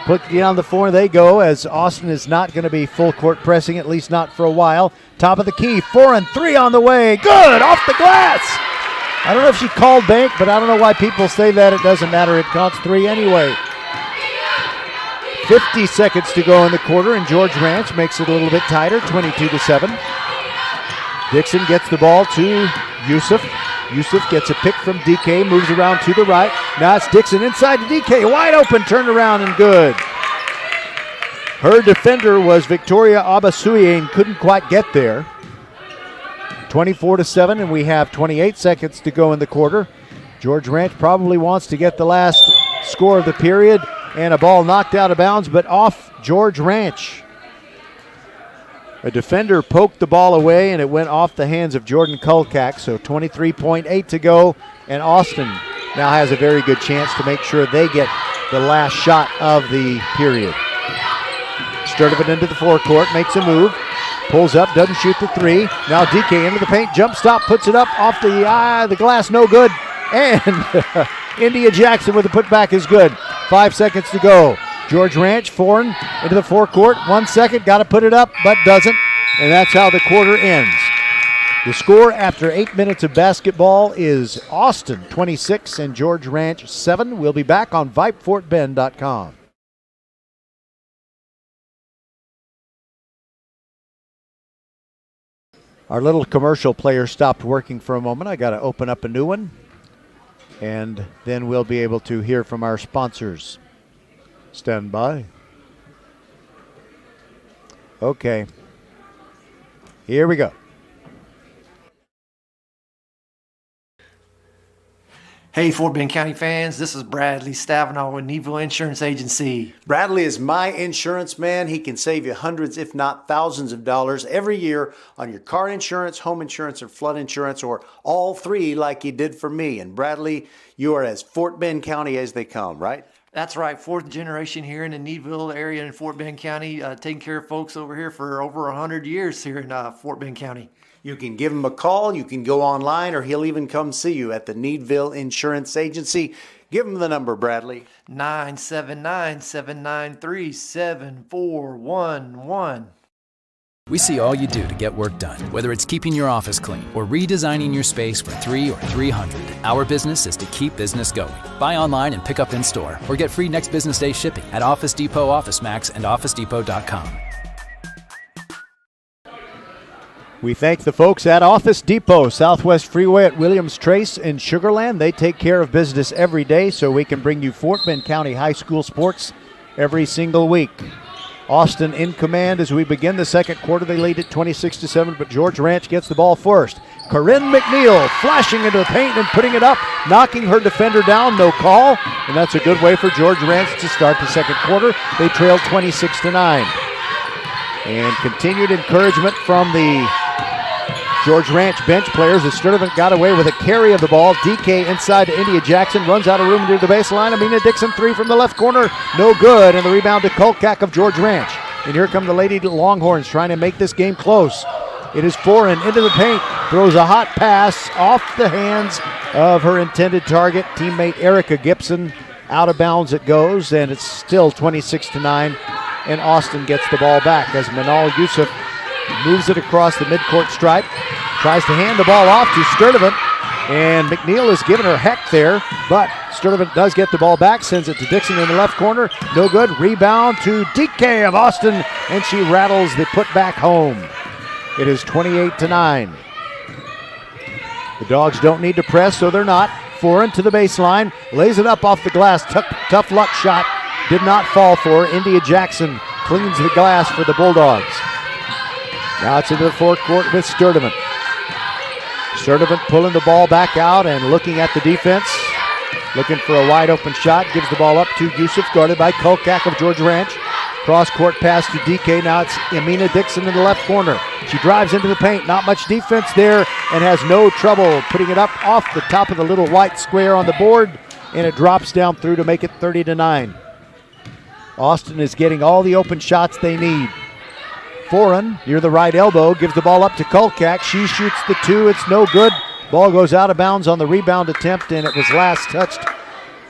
Quickly down the floor they go, as Austin is not going to be full court pressing, at least not for a while. Top of the key, 4-and-3 on the way. Good, off the glass. I don't know if she called bank, but I don't know why people say that. It doesn't matter. It counts 3 anyway. 50 seconds to go in the quarter, and George Ranch makes it a little bit tighter, 22-7. Dixon gets the ball to Yusuf. Yusuf gets a pick from DK, moves around to the right. Now it's Dixon inside to DK, wide open, turned around and good. Her defender was Victoria Abasuye and couldn't quite get there. 24-7, and we have 28 seconds to go in the quarter. George Ranch probably wants to get the last score of the period, and a ball knocked out of bounds, but off George Ranch. A defender poked the ball away, and it went off the hands of Jordan Kulkak, so 23.8 to go, and Austin now has a very good chance to make sure they get the last shot of the period. Sturdivant into the forecourt, makes a move, pulls up, doesn't shoot the three. Now DK into the paint, jump stop, puts it up off the glass, no good. And India Jackson with the putback is good. 5 seconds to go. George Ranch, foreign into the forecourt. 1 second, got to put it up, but doesn't. And that's how the quarter ends. The score after 8 minutes of basketball is Austin 26 and George Ranch 7. We'll be back on VypeFortBend.com. Our little commercial player stopped working for a moment. I got to open up a new one, and then we'll be able to hear from our sponsors. Stand by. Okay. Here we go. Hey, Fort Bend County fans, this is Bradley Stavanaugh with Needville Insurance Agency. Bradley is my insurance man. He can save you hundreds, if not thousands of dollars every year on your car insurance, home insurance, or flood insurance, or all three like he did for me. And Bradley, you are as Fort Bend County as they come, right? That's right, fourth generation here in the Needville area in Fort Bend County, taking care of folks over here for over 100 years here in Fort Bend County. You can give him a call, you can go online, or he'll even come see you at the Needville Insurance Agency. Give him the number, Bradley. 979-793-7411. We see all you do to get work done, whether it's keeping your office clean or redesigning your space for 3 or 300. Our business is to keep business going. Buy online and pick up in store, or get free next business day shipping at Office Depot, OfficeMax, and OfficeDepot.com. We thank the folks at Office Depot, Southwest Freeway at Williams Trace in Sugar Land. They take care of business every day so we can bring you Fort Bend County High School sports every single week. Austin in command as we begin the second quarter. They lead it 26-7, but George Ranch gets the ball first. Corinne McNeil flashing into the paint and putting it up, knocking her defender down, no call. And that's a good way for George Ranch to start the second quarter. They trail 26-9. And continued encouragement from the George Ranch bench players as Sturdivant got away with a carry of the ball. DK inside to India Jackson, runs out of room near the baseline. Amina Dixon, three from the left corner, no good. And the rebound to Kulkak of George Ranch. And here come the Lady Longhorns trying to make this game close. It is foreign into the paint, throws a hot pass off the hands of her intended target, teammate Erica Gibson. Out of bounds it goes, and it's still 26-9. And Austin gets the ball back as Manal Yusuf moves it across the midcourt stripe. Tries to hand the ball off to Sturdivant, and McNeil is giving her heck there, but Sturdivant does get the ball back, sends it to Dixon in the left corner. No good. Rebound to DK of Austin, and she rattles the putback home. It is 28-9. The Dogs don't need to press, so they're not. Foreign to the baseline, lays it up off the glass. Tough luck shot. Did not fall for her. India Jackson cleans the glass for the Bulldogs. Now it's into the forecourt with Sturdivant. Sturdivant pulling the ball back out and looking at the defense. Looking for a wide open shot. Gives the ball up to Yusuf, guarded by Kulkak of George Ranch. Cross court pass to DK. Now it's Amina Dixon in the left corner. She drives into the paint. Not much defense there and has no trouble putting it up off the top of the little white square on the board. And it drops down through to make it 30-9. Austin is getting all the open shots they need. Foreign near the right elbow, gives the ball up to Kulkak. She shoots the two, it's no good. Ball goes out of bounds on the rebound attempt, and it was last touched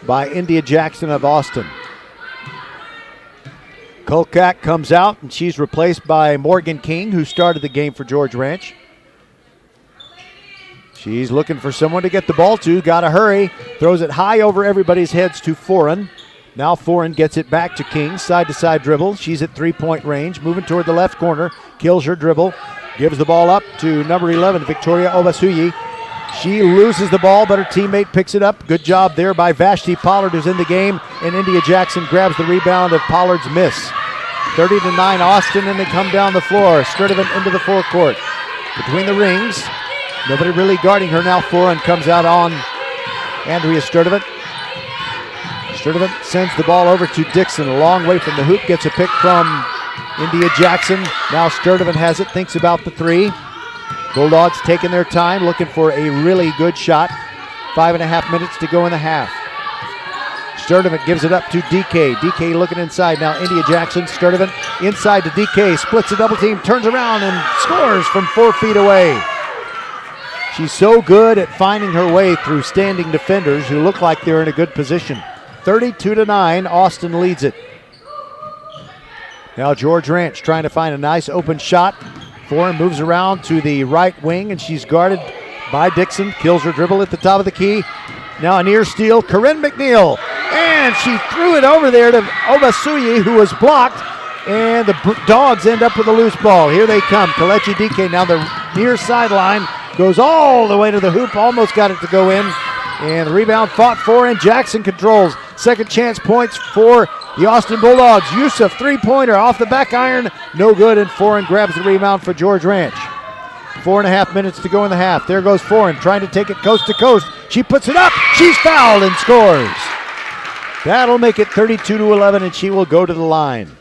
by India Jackson of Austin. Kulkak comes out, and she's replaced by Morgan King, who started the game for George Ranch. She's looking for someone to get the ball to, gotta hurry. Throws it high over everybody's heads to Foreign. Now Foreign gets it back to King, side-to-side dribble. She's at three-point range, moving toward the left corner. Kills her dribble, gives the ball up to number 11, Victoria Obasuyi. She loses the ball, but her teammate picks it up. Good job there by Vashti Pollard, who's in the game, and India Jackson grabs the rebound of Pollard's miss. 30-9 Austin, and they come down the floor. Sturdivant into the forecourt. Between the rings, nobody really guarding her now. Foreign comes out on Andrea Sturdivant. Sturdivant sends the ball over to Dixon, a long way from the hoop, gets a pick from India Jackson, now Sturdivant has it, thinks about the three. Bulldogs taking their time, looking for a really good shot. 5.5 minutes to go in the half. Sturdivant gives it up to DK. DK looking inside. Now India Jackson, Sturdivant inside to DK. Splits a double team, turns around and scores from 4 feet away. She's so good at finding her way through standing defenders who look like they're in a good position. 32-9, Austin leads it. Now George Ranch trying to find a nice open shot. Foreign moves around to the right wing, and she's guarded by Dixon. Kills her dribble at the top of the key. Now a near steal, Corinne McNeil. And she threw it over there to Obasuyi, who was blocked. And the Dogs end up with a loose ball. Here they come. Kalechi DK now the near sideline. Goes all the way to the hoop. Almost got it to go in. And the rebound fought for, and Jackson controls. Second chance points for the Austin Bulldogs. Yusuf, three-pointer off the back iron. No good, and Foreign grabs the rebound for George Ranch. 4.5 minutes to go in the half. There goes Foreign trying to take it coast to coast. She puts it up. She's fouled and scores. That'll make it 32-11, and she will go to the line.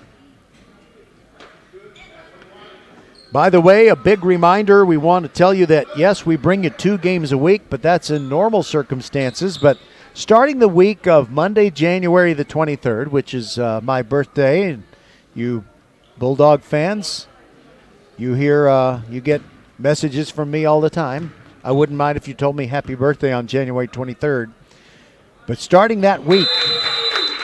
By the way, a big reminder, we want to tell you that, yes, we bring you 2 games a week, but that's in normal circumstances. But starting the week of Monday, January the 23rd, which is my birthday, and you Bulldog fans, you get messages from me all the time. I wouldn't mind if you told me happy birthday on January 23rd. But starting that week,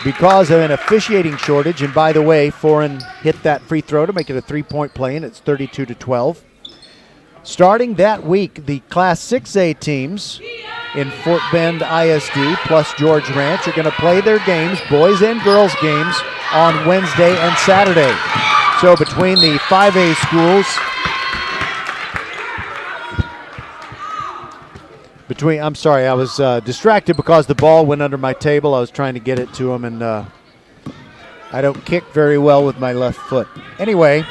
because of an officiating shortage, and by the way, Foreign hit that free throw to make it a 3-point play, and it's 32-12. Starting that week, the Class 6A teams in Fort Bend ISD plus George Ranch are going to play their games, boys and girls games, on Wednesday and Saturday. So between the 5A schools, I'm sorry, I was distracted because the ball went under my table. I was trying to get it to him, and I don't kick very well with my left foot. Anyway,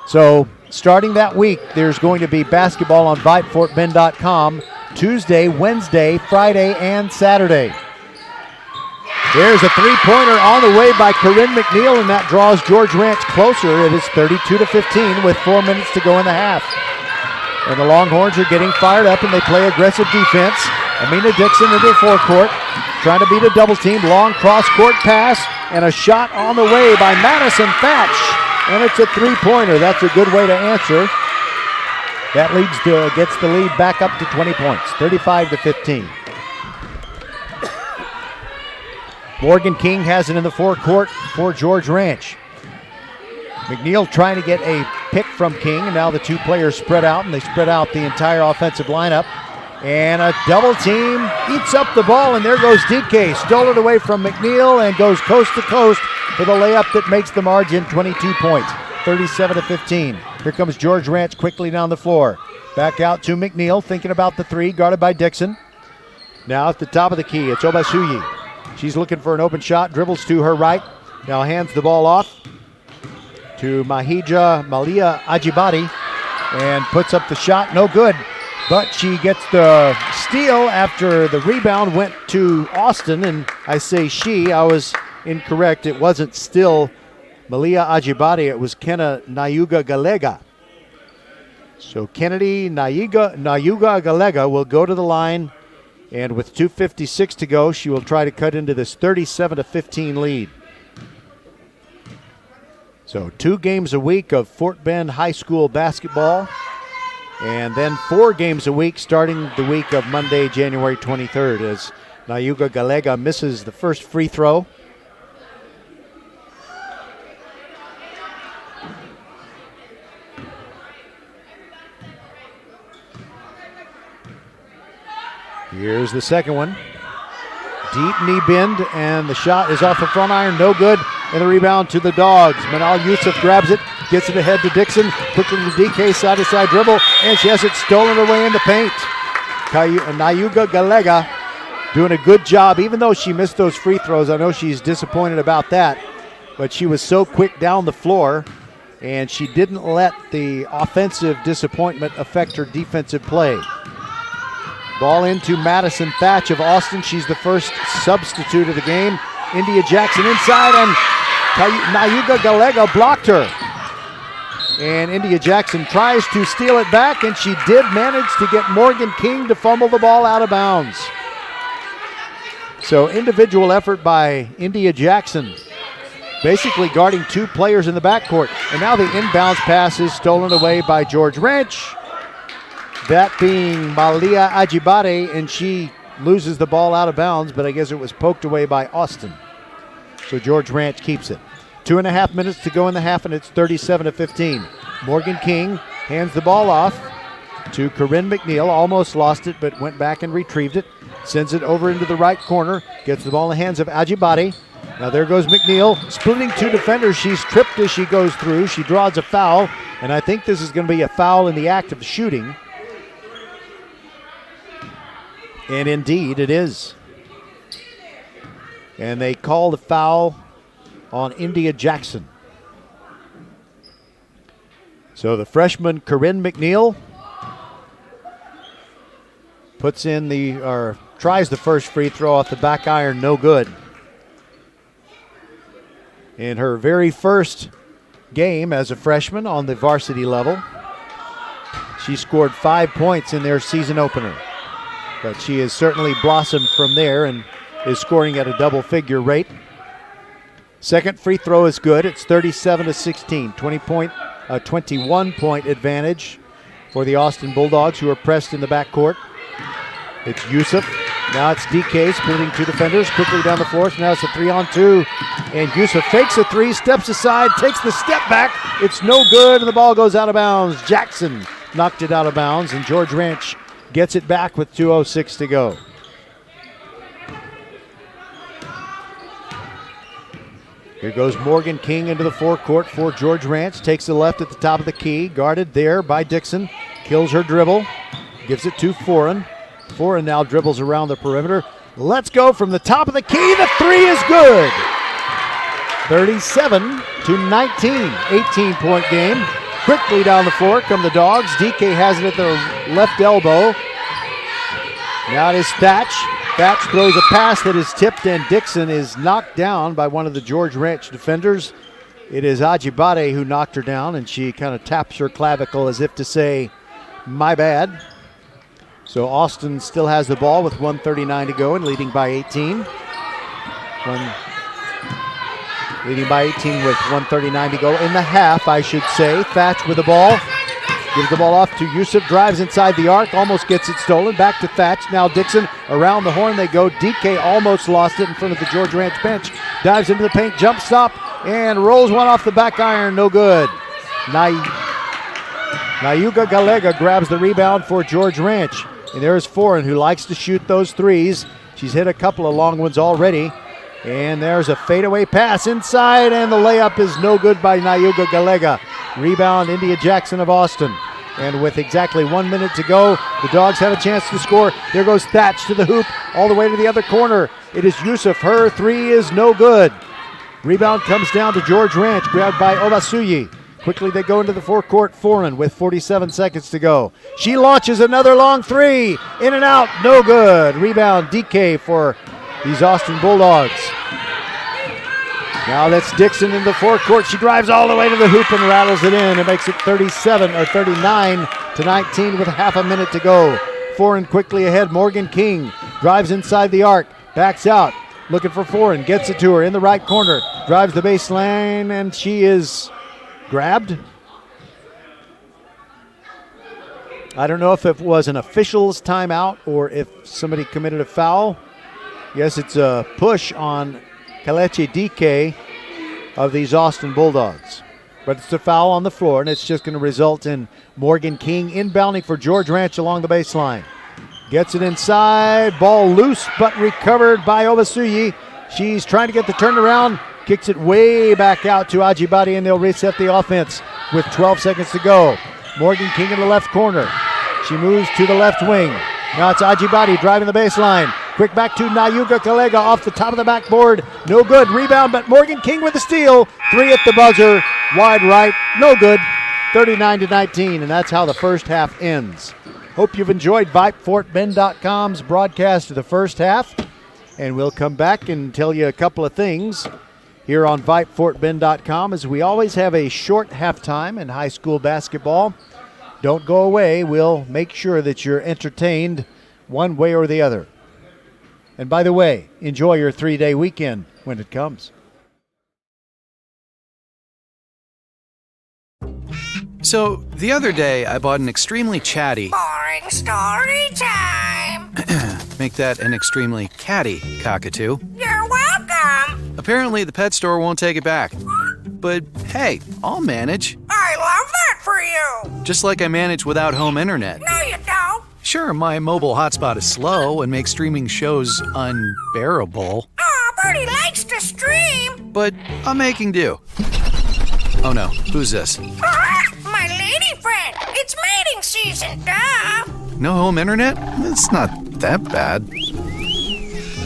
so starting that week, there's going to be basketball on VypeFortBend.com Tuesday, Wednesday, Friday, and Saturday. There's a three-pointer on the way by Corinne McNeil, and that draws George Ranch closer. It is 32-15 with 4 minutes to go in the half. And the Longhorns are getting fired up, and they play aggressive defense. Amina Dixon into the forecourt, trying to beat a double team. Long cross-court pass, and a shot on the way by Madison Thatch. And it's a three-pointer. That's a good way to answer. That gets the lead back up to 20 points, 35-15. Morgan King has it in the forecourt for George Ranch. McNeil trying to get a pick from King, and now the two players spread out, and they spread out the entire offensive lineup. And a double team eats up the ball, and there goes DK. Stole it away from McNeil and goes coast to coast for the layup that makes the margin 22 points, 37-15. Here comes George Ranch quickly down the floor. Back out to McNeil, thinking about the three, guarded by Dixon. Now at the top of the key, it's Obasuyi. She's looking for an open shot, dribbles to her right. Now hands the ball off to Malia Ajibadi and puts up the shot. No good, but she gets the steal after the rebound went to Austin, and I say she, I was incorrect. It wasn't still Malia Ajibadi, it was Kenna Nayuga Galega. So Kennedy Nayuga Galega will go to the line, and with 2:56 to go, she will try to cut into this 37-15 lead. So 2 games a week of Fort Bend High School basketball, and then 4 games a week starting the week of Monday, January 23rd, as Nayuga Galega misses the first free throw. Here's the second one. Deep knee bend, and the shot is off the front iron, no good. And the rebound to the Dogs. Manal Yusuf grabs it, gets it ahead to Dixon, quickly to DK, side-to-side dribble, and she has it stolen away in the paint. Nayuga Galega doing a good job, even though she missed those free throws. I know she's disappointed about that, but she was so quick down the floor, and she didn't let the offensive disappointment affect her defensive play. Ball into Madison Thatch of Austin. She's the first substitute of the game. India Jackson inside, and Nayuga Galega blocked her. And India Jackson tries to steal it back, and she did manage to get Morgan King to fumble the ball out of bounds. So individual effort by India Jackson, basically guarding two players in the backcourt. And now the inbounds pass is stolen away by George Ranch. That being Malia Ajibade, and she loses the ball out of bounds, but I guess it was poked away by Austin. So George Ranch keeps it. 2.5 minutes to go in the half, and it's 37-15. Morgan King hands the ball off to Corinne McNeil. Almost lost it, but went back and retrieved it. Sends it over into the right corner. Gets the ball in the hands of Ajibade. Now there goes McNeil, splitting two defenders. She's tripped as she goes through. She draws a foul, and I think this is going to be a foul in the act of shooting. And indeed it is. And they call the foul on India Jackson. So the freshman Corinne McNeil tries the first free throw off the back iron, no good. In her very first game as a freshman on the varsity level, she scored 5 points in their season opener. But she has certainly blossomed from there and is scoring at a double-figure rate. Second free throw is good. It's 37-16, 21-point advantage for the Austin Bulldogs, who are pressed in the backcourt. It's Yusuf. Now it's DK splitting two defenders quickly down the floor. So now it's a 3-on-2. And Yusuf fakes a three, steps aside, takes the step back. It's no good, and the ball goes out of bounds. Jackson knocked it out of bounds, and George Ranch gets it back with 2:06 to go. Here goes Morgan King into the forecourt for George Ranch. Takes the left at the top of the key. Guarded there by Dixon. Kills her dribble. Gives it to Foreign. Foreign now dribbles around the perimeter. Let's go from the top of the key. The three is good. 37-19. 18-point game. Quickly down the floor come the Dogs. DK has it at the left elbow. Now it is Thatch. Thatch throws a pass that is tipped, and Dixon is knocked down by one of the George Ranch defenders. It is Ajibade who knocked her down, and she kind of taps her clavicle as if to say, my bad. So Austin still has the ball with 1:39 to go and leading by 18. Leading by 18 with 1:39 to go in the half, I should say. Thatch with the ball. Gives the ball off to Yusuf, drives inside the arc, almost gets it stolen. Back to Thatch, now Dixon, around the horn they go. DK almost lost it in front of the George Ranch bench. Dives into the paint, jump stop, and rolls one off the back iron, no good. Nayuga Galega grabs the rebound for George Ranch. And there's Foreign, who likes to shoot those threes. She's hit a couple of long ones already. And there's a fadeaway pass inside, and the layup is no good by Nayuga Galega. Rebound, India Jackson of Austin. And with exactly 1 minute to go, the Dogs have a chance to score. There goes Thatch to the hoop, all the way to the other corner. It is Yusuf. Her three is no good. Rebound comes down to George Ranch, grabbed by Obasuyi. Quickly they go into the forecourt. Foreign with 47 seconds to go. She launches another long three. In and out, no good. Rebound, DK for these Austin Bulldogs. Now that's Dixon in the forecourt. She drives all the way to the hoop and rattles it in. It makes it 39-19 with half a minute to go. Foreign quickly ahead. Morgan King drives inside the arc. Backs out. Looking for Foreign. Gets it to her in the right corner. Drives the baseline, and she is grabbed. I don't know if it was an official's timeout or if somebody committed a foul. Yes, it's a push on Kalechi DK of these Austin Bulldogs. But it's a foul on the floor, and it's just going to result in Morgan King inbounding for George Ranch along the baseline. Gets it inside. Ball loose, but recovered by Obasuyi. She's trying to get the turnaround. Kicks it way back out to Ajibade, and they'll reset the offense with 12 seconds to go. Morgan King in the left corner. She moves to the left wing. Now it's Ajibade driving the baseline. Quick back to Nayuga Galega off the top of the backboard. No good. Rebound, but Morgan King with the steal. Three at the buzzer. Wide right. No good. 39-19, and that's how the first half ends. Hope you've enjoyed VypeFortBend.com's broadcast of the first half. And we'll come back and tell you a couple of things here on VypeFortBend.com, as we always have a short halftime in high school basketball. Don't go away. We'll make sure that you're entertained one way or the other. And by the way, enjoy your 3-day weekend when it comes. So, the other day, I bought an extremely chatty... Boring story time. Make that an extremely catty cockatoo. You're welcome. Apparently, the pet store won't take it back. But hey, I'll manage. I love that for you. Just like I manage without home internet. No, you don't. Sure, my mobile hotspot is slow and makes streaming shows unbearable. Aw, Bertie likes to stream. But I'm making do. Oh no, who's this? My lady friend. It's mating season, duh. No home internet? It's not that bad.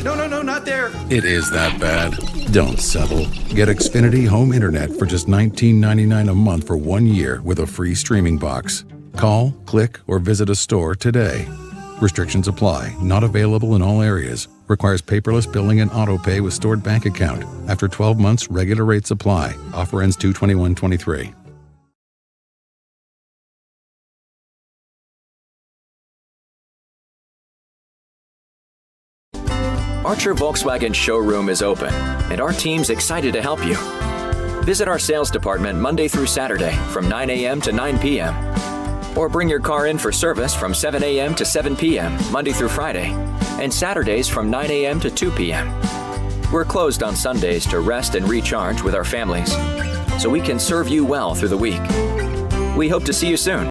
No, not there. It is that bad. Don't settle. Get Xfinity Home Internet for just $19.99 a month for 1 year with a free streaming box. Call, click, or visit a store today. Restrictions apply. Not available in all areas. Requires paperless billing and auto pay with stored bank account. After 12 months, regular rates apply. Offer ends 2/21/23. Archer Volkswagen showroom is open, and our team's excited to help you. Visit our sales department Monday through Saturday from 9 a.m. to 9 p.m. Or bring your car in for service from 7 a.m. to 7 p.m. Monday through Friday, and Saturdays from 9 a.m. to 2 p.m. We're closed on Sundays to rest and recharge with our families, so we can serve you well through the week. We hope to see you soon.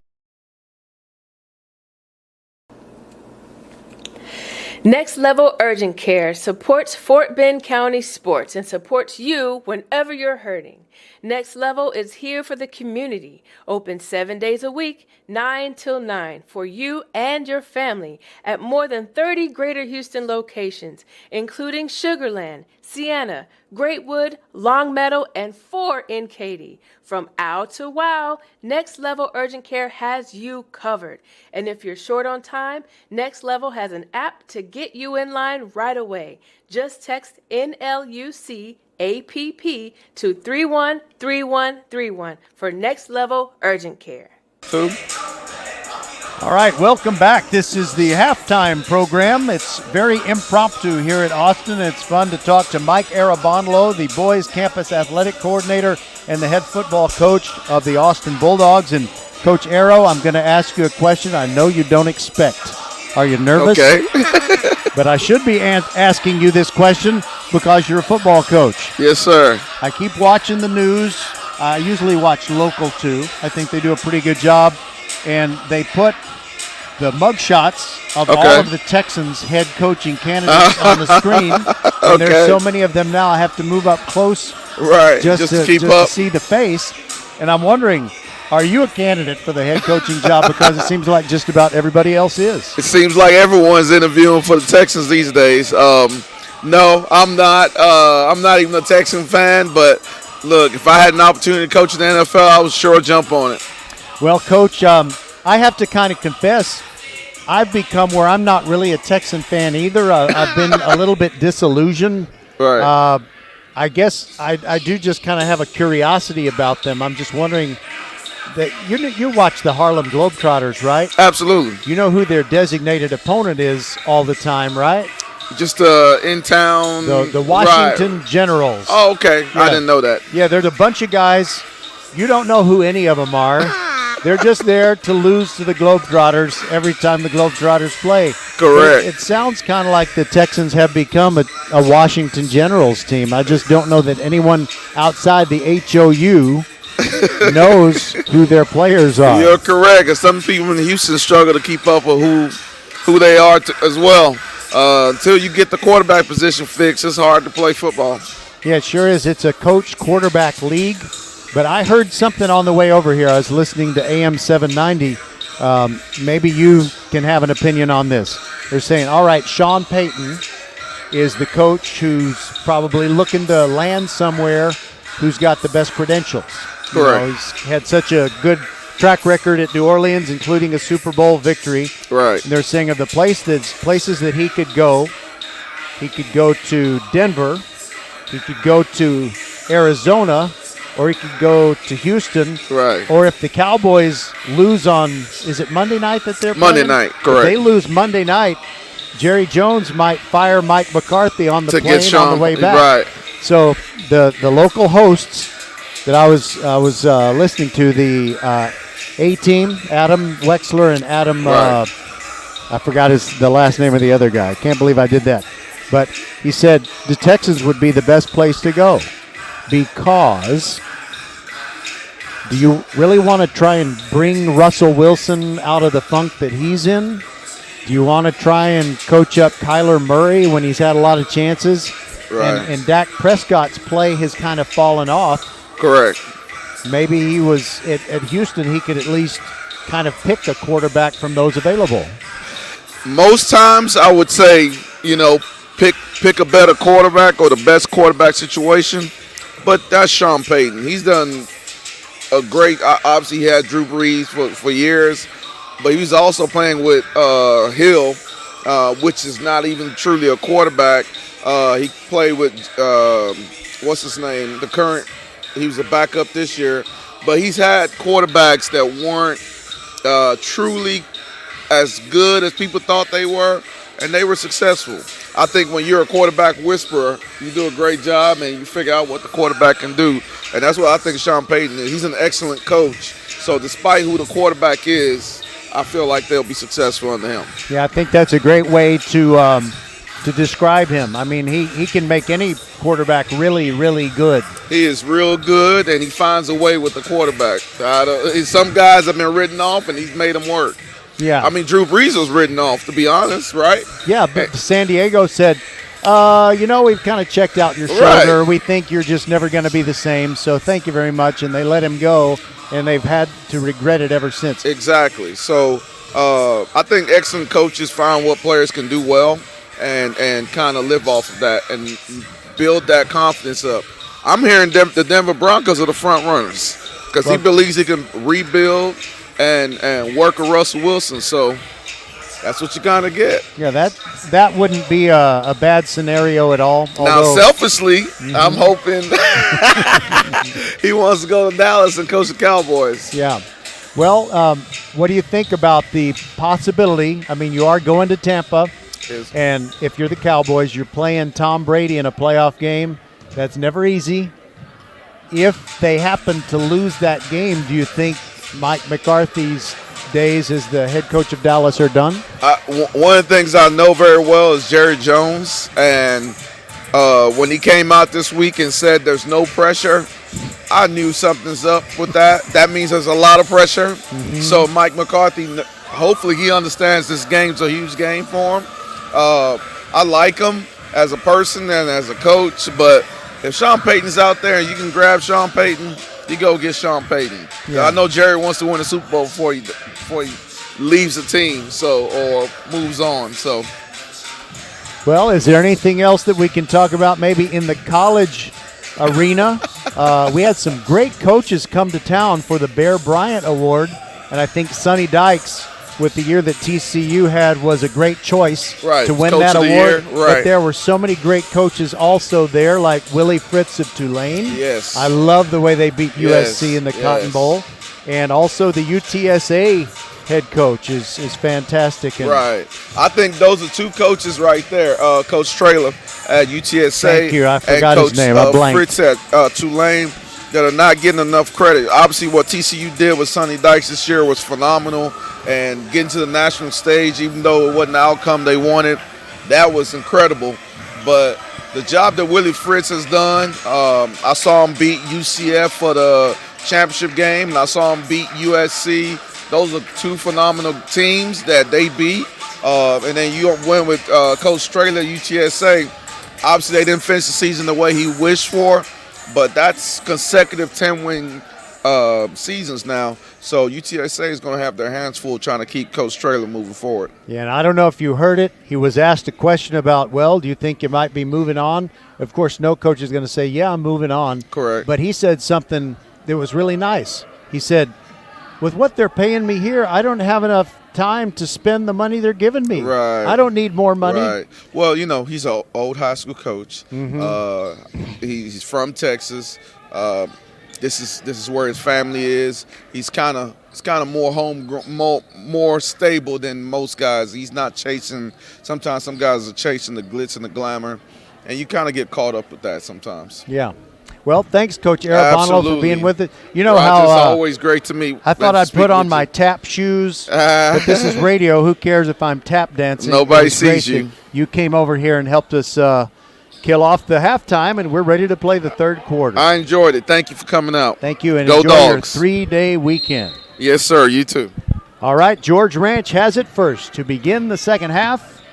Next Level Urgent Care supports Fort Bend County sports and supports you whenever you're hurting. Next Level is here for the community, open 7 days a week, 9 till 9, for you and your family at more than 30 Greater Houston locations, including Sugarland, Sienna, Greatwood, Longmeadow, and 4 in Katy. From ow to wow, Next Level Urgent Care has you covered. And if you're short on time, Next Level has an app to get you in line right away. Just text NLUC APP to 313131 for Next Level Urgent Care. All right, welcome back. This is the halftime program. It's very impromptu here at Austin. It's fun to talk to Mike Arabonlo, the boys campus athletic coordinator and the head football coach of the Austin Bulldogs. And Coach Arrow, I'm going to ask you a question I know you don't expect. Are you nervous? Okay. But I should be asking you this question because you're a football coach. Yes, sir. I keep watching the news. I usually watch local, too. I think they do a pretty good job. And they put the mugshots of all of the Texans' head coaching candidates on the screen. And there's so many of them now, I have to move up close just to keep up. To see the face. And I'm wondering, are you a candidate for the head coaching job? Because it seems like just about everybody else is. It seems like everyone's interviewing for the Texans these days. No, I'm not. I'm not even a Texan fan. But, look, if I had an opportunity to coach in the NFL, I would sure jump on it. Well, Coach, I have to kind of confess, I've become where I'm not really a Texan fan either. I've been a little bit disillusioned. Right. I guess I do just kind of have a curiosity about them. I'm just wondering that you watch the Harlem Globetrotters, right? Absolutely. You know who their designated opponent is all the time, right? Just in town. The Washington Generals. Oh, okay. Yeah. I didn't know that. Yeah, there's a bunch of guys. You don't know who any of them are. They're just there to lose to the Globetrotters every time the Globetrotters play. Correct. It sounds kind of like the Texans have become a Washington Generals team. I just don't know that anyone outside the HOU knows who their players are. You're correct. And some people in Houston struggle to keep up with who they are as well. Until you get the quarterback position fixed, it's hard to play football. Yeah, it sure is. It's a coach quarterback league. But I heard something on the way over here. I was listening to AM 790. Maybe you can have an opinion on this. They're saying, all right, Sean Payton is the coach who's probably looking to land somewhere who's got the best credentials. Correct. He's had such a good track record at New Orleans, including a Super Bowl victory. Right. And they're saying of the places that he could go to Denver. He could go to Arizona, or he could go to Houston. Right. Or if the Cowboys lose on, is it Monday night that they're Monday playing? night, correct. If they lose Monday night, Jerry Jones might fire Mike McCarthy on the To plane get Sean, on the way back. right. So the local hosts that I was listening to, the A-Team, Adam Wexler and Adam, Right. I forgot the last name of the other guy. Can't believe I did that. But he said the Texans would be the best place to go because do you really want to try and bring Russell Wilson out of the funk that he's in? Do you want to try and coach up Kyler Murray when he's had a lot of chances? Right. And Dak Prescott's play has kind of fallen off. Correct. Maybe he was at Houston, he could at least kind of pick a quarterback from those available. Most times I would say, pick a better quarterback or the best quarterback situation. But that's Sean Payton. He's done a great, obviously he had Drew Brees for years, but he was also playing with Hill, which is not even truly a quarterback. He played with, what's his name, he was a backup this year. But he's had quarterbacks that weren't truly as good as people thought they were, and they were successful. I think when you're a quarterback whisperer, you do a great job and you figure out what the quarterback can do. And that's what I think Sean Payton is. He's an excellent coach. So despite who the quarterback is, I feel like they'll be successful under him. Yeah, I think that's a great way to describe him. I mean, he can make any quarterback really, really good. He is real good, and he finds a way with the quarterback. Some guys have been written off, and he's made them work. Yeah. I mean, Drew Brees was written off, to be honest, right? Yeah, but San Diego said, we've kind of checked out your shoulder. Right. We think you're just never going to be the same, so thank you very much. And they let him go, and they've had to regret it ever since. Exactly. So I think excellent coaches find what players can do well and kind of live off of that and build that confidence up. I'm hearing the Denver Broncos are the front runners because he believes he can rebuild and work with Russell Wilson. So that's what you kind of get. Yeah, that wouldn't be a bad scenario at all. Now, selfishly, I'm hoping he wants to go to Dallas and coach the Cowboys. Yeah. Well, what do you think about the possibility? I mean, you are going to Tampa, and if you're the Cowboys, you're playing Tom Brady in a playoff game. That's never easy. If they happen to lose that game, do you think Mike McCarthy's days as the head coach of Dallas are done? One of the things I know very well is Jerry Jones, and when he came out this week and said there's no pressure, I knew something's up with that. That means there's a lot of pressure. Mm-hmm. So Mike McCarthy, hopefully he understands this game's a huge game for him. I like him as a person and as a coach, but if Sean Payton's out there and you can grab Sean Payton, you go get Sean Payton. Yeah. I know Jerry wants to win a Super Bowl before he leaves the team, or moves on. So, well, is there anything else that we can talk about? Maybe in the college arena, we had some great coaches come to town for the Bear Bryant Award, and I think Sonny Dykes, with the year that TCU had, was a great choice to win Coach that of the award. Year. Right. But there were so many great coaches also there, like Willie Fritz of Tulane. Yes. I love the way they beat USC in the Cotton Bowl. And also the UTSA head coach is fantastic. And right. I think those are two coaches right there. Coach Traylor at UTSA. Thank you. I forgot his name. I blanked. Fritz at Tulane that are not getting enough credit. Obviously, what TCU did with Sonny Dykes this year was phenomenal. And getting to the national stage, even though it wasn't the outcome they wanted, that was incredible. But the job that Willie Fritz has done, I saw him beat UCF for the championship game, and I saw him beat USC. Those are two phenomenal teams that they beat. And then you went with Coach Traylor, UTSA. Obviously, they didn't finish the season the way he wished for, but that's consecutive 10-win seasons now. So UTSA is going to have their hands full trying to keep Coach Traylor moving forward. Yeah, and I don't know if you heard it. He was asked a question about, do you think you might be moving on? Of course, no coach is going to say, yeah, I'm moving on. Correct. But he said something that was really nice. He said, with what they're paying me here, I don't have enough time to spend the money they're giving me. Right. I don't need more money. Right. Well, he's an old high school coach. Mm-hmm. He's from Texas. This is where his family is. He's kind of more stable than most guys. He's not chasing. Sometimes some guys are chasing the glitz and the glamour, and you kind of get caught up with that sometimes. Yeah. Well, thanks, Coach Arabano, for being with it. You know how it's always great to meet. I thought I'd put on my tap shoes, but this is radio. Who cares if I'm tap dancing? Nobody sees you. You came over here and helped us kill off the halftime, and we're ready to play the third quarter. I enjoyed it. Thank you for coming out. Thank you, and Go enjoy Dogs. your 3-day weekend. Yes, sir. You too. All right, George Ranch has it first to begin the second half.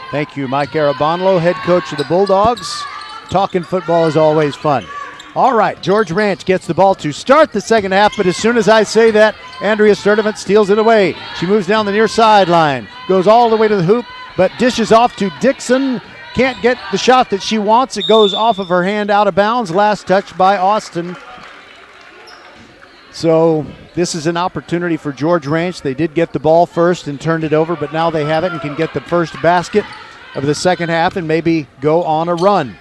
Thank you, Mike Arabonlo, head coach of the Bulldogs. Talking football is always fun. All right, George Ranch gets the ball to start the second half, but as soon as I say that, Andrea Sturdivant steals it away. She moves down the near sideline, goes all the way to the hoop, but dishes off to Dixon. Can't get the shot that she wants. It goes off of her hand out of bounds. Last touch by Austin. So this is an opportunity for George Ranch. They did get the ball first and turned it over, but now they have it and can get the first basket of the second half and maybe go on a run.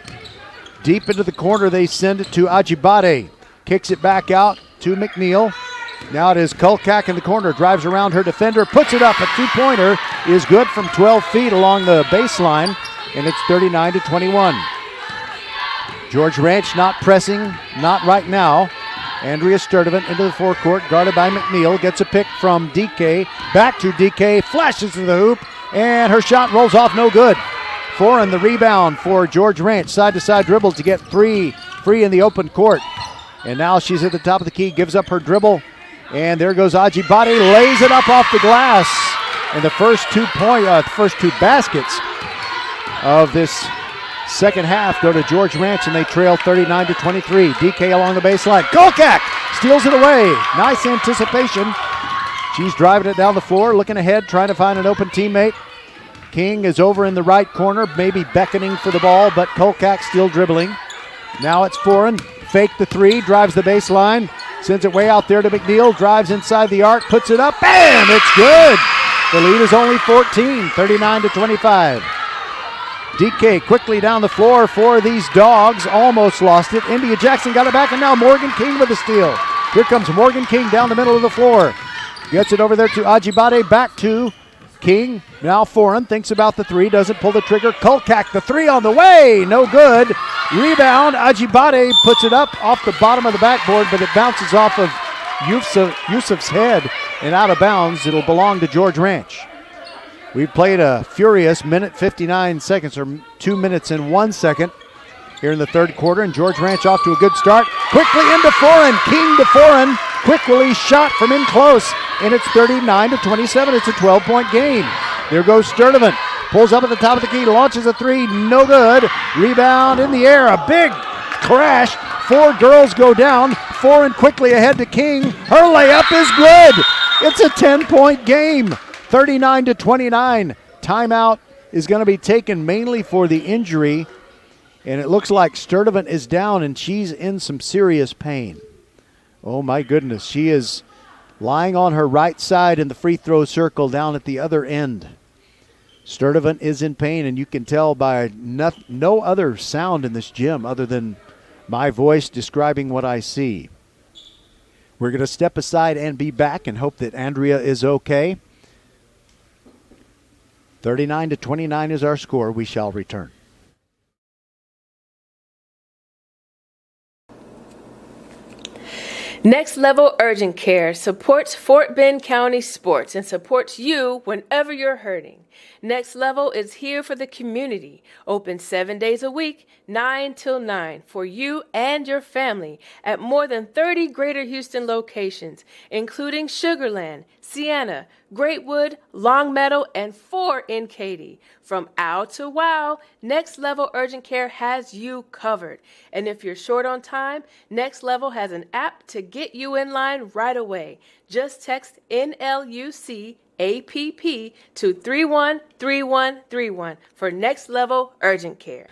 Deep into the corner, they send it to Ajibade. Kicks it back out to McNeil. Now it is Kulkak in the corner, drives around her defender, puts it up. A two-pointer is good from 12 feet along the baseline, and it's 39-21. George Ranch not pressing, not right now. Andrea Sturdivant into the forecourt, guarded by McNeil, gets a pick from DK, back to DK, flashes to the hoop, and her shot rolls off, no good. Foreign the rebound for George Ranch, side-to-side dribble to get free in the open court. And now she's at the top of the key, gives up her dribble, and there goes Ajibade, lays it up off the glass. And the first two baskets of this second half go to George Ranch, and they trail 39-23. DK along the baseline. Kulkak steals it away. Nice anticipation. She's driving it down the floor, looking ahead, trying to find an open teammate. King is over in the right corner, maybe beckoning for the ball, but Kulkak still dribbling. Now it's Foreign. Fake the three, drives the baseline, sends it way out there to McNeil, drives inside the arc, puts it up. Bam! It's good. The lead is only 14, 39-25. DK quickly down the floor for these Dogs. Almost lost it. India Jackson got it back, and now Morgan King with the steal. Here comes Morgan King down the middle of the floor. Gets it over there to Ajibade, back to King. Now Foreign thinks about the three, doesn't pull the trigger. Kulkak, the three on the way, no good. Rebound, Ajibade puts it up off the bottom of the backboard, but it bounces off of Yusuf's head and out of bounds. It'll belong to George Ranch. We've played a furious minute 59 seconds, or 2 minutes and 1 second here in the third quarter, and George Ranch off to a good start. Quickly into Foreign, King to Foreign, quick release shot from in close, and it's 39-27. It's a 12-point game. There goes Sturdivant, pulls up at the top of the key, launches a three, no good. Rebound in the air, a big crash. 4 girls go down. Foreign quickly ahead to King. Her layup is good. It's a 10-point game. 39-29. Timeout is going to be taken mainly for the injury, and it looks like Sturdivant is down, and she's in some serious pain. Oh, my goodness. She is lying on her right side in the free throw circle down at the other end. Sturdivant is in pain, and you can tell by no other sound in this gym other than my voice describing what I see. We're going to step aside and be back and hope that Andrea is okay. 39-29 is our score. We shall return. Next Level Urgent Care supports Fort Bend County sports and supports you whenever you're hurting. Next Level is here for the community, open 7 days a week, 9 till 9, for you and your family at more than 30 Greater Houston locations, including Sugar Land, Sienna, Greatwood, Longmeadow, and 4 in Katy. From ow to wow, Next Level Urgent Care has you covered. And if you're short on time, Next Level has an app to get you in line right away. Just text NLUC APP to 313131 for Next Level Urgent Care.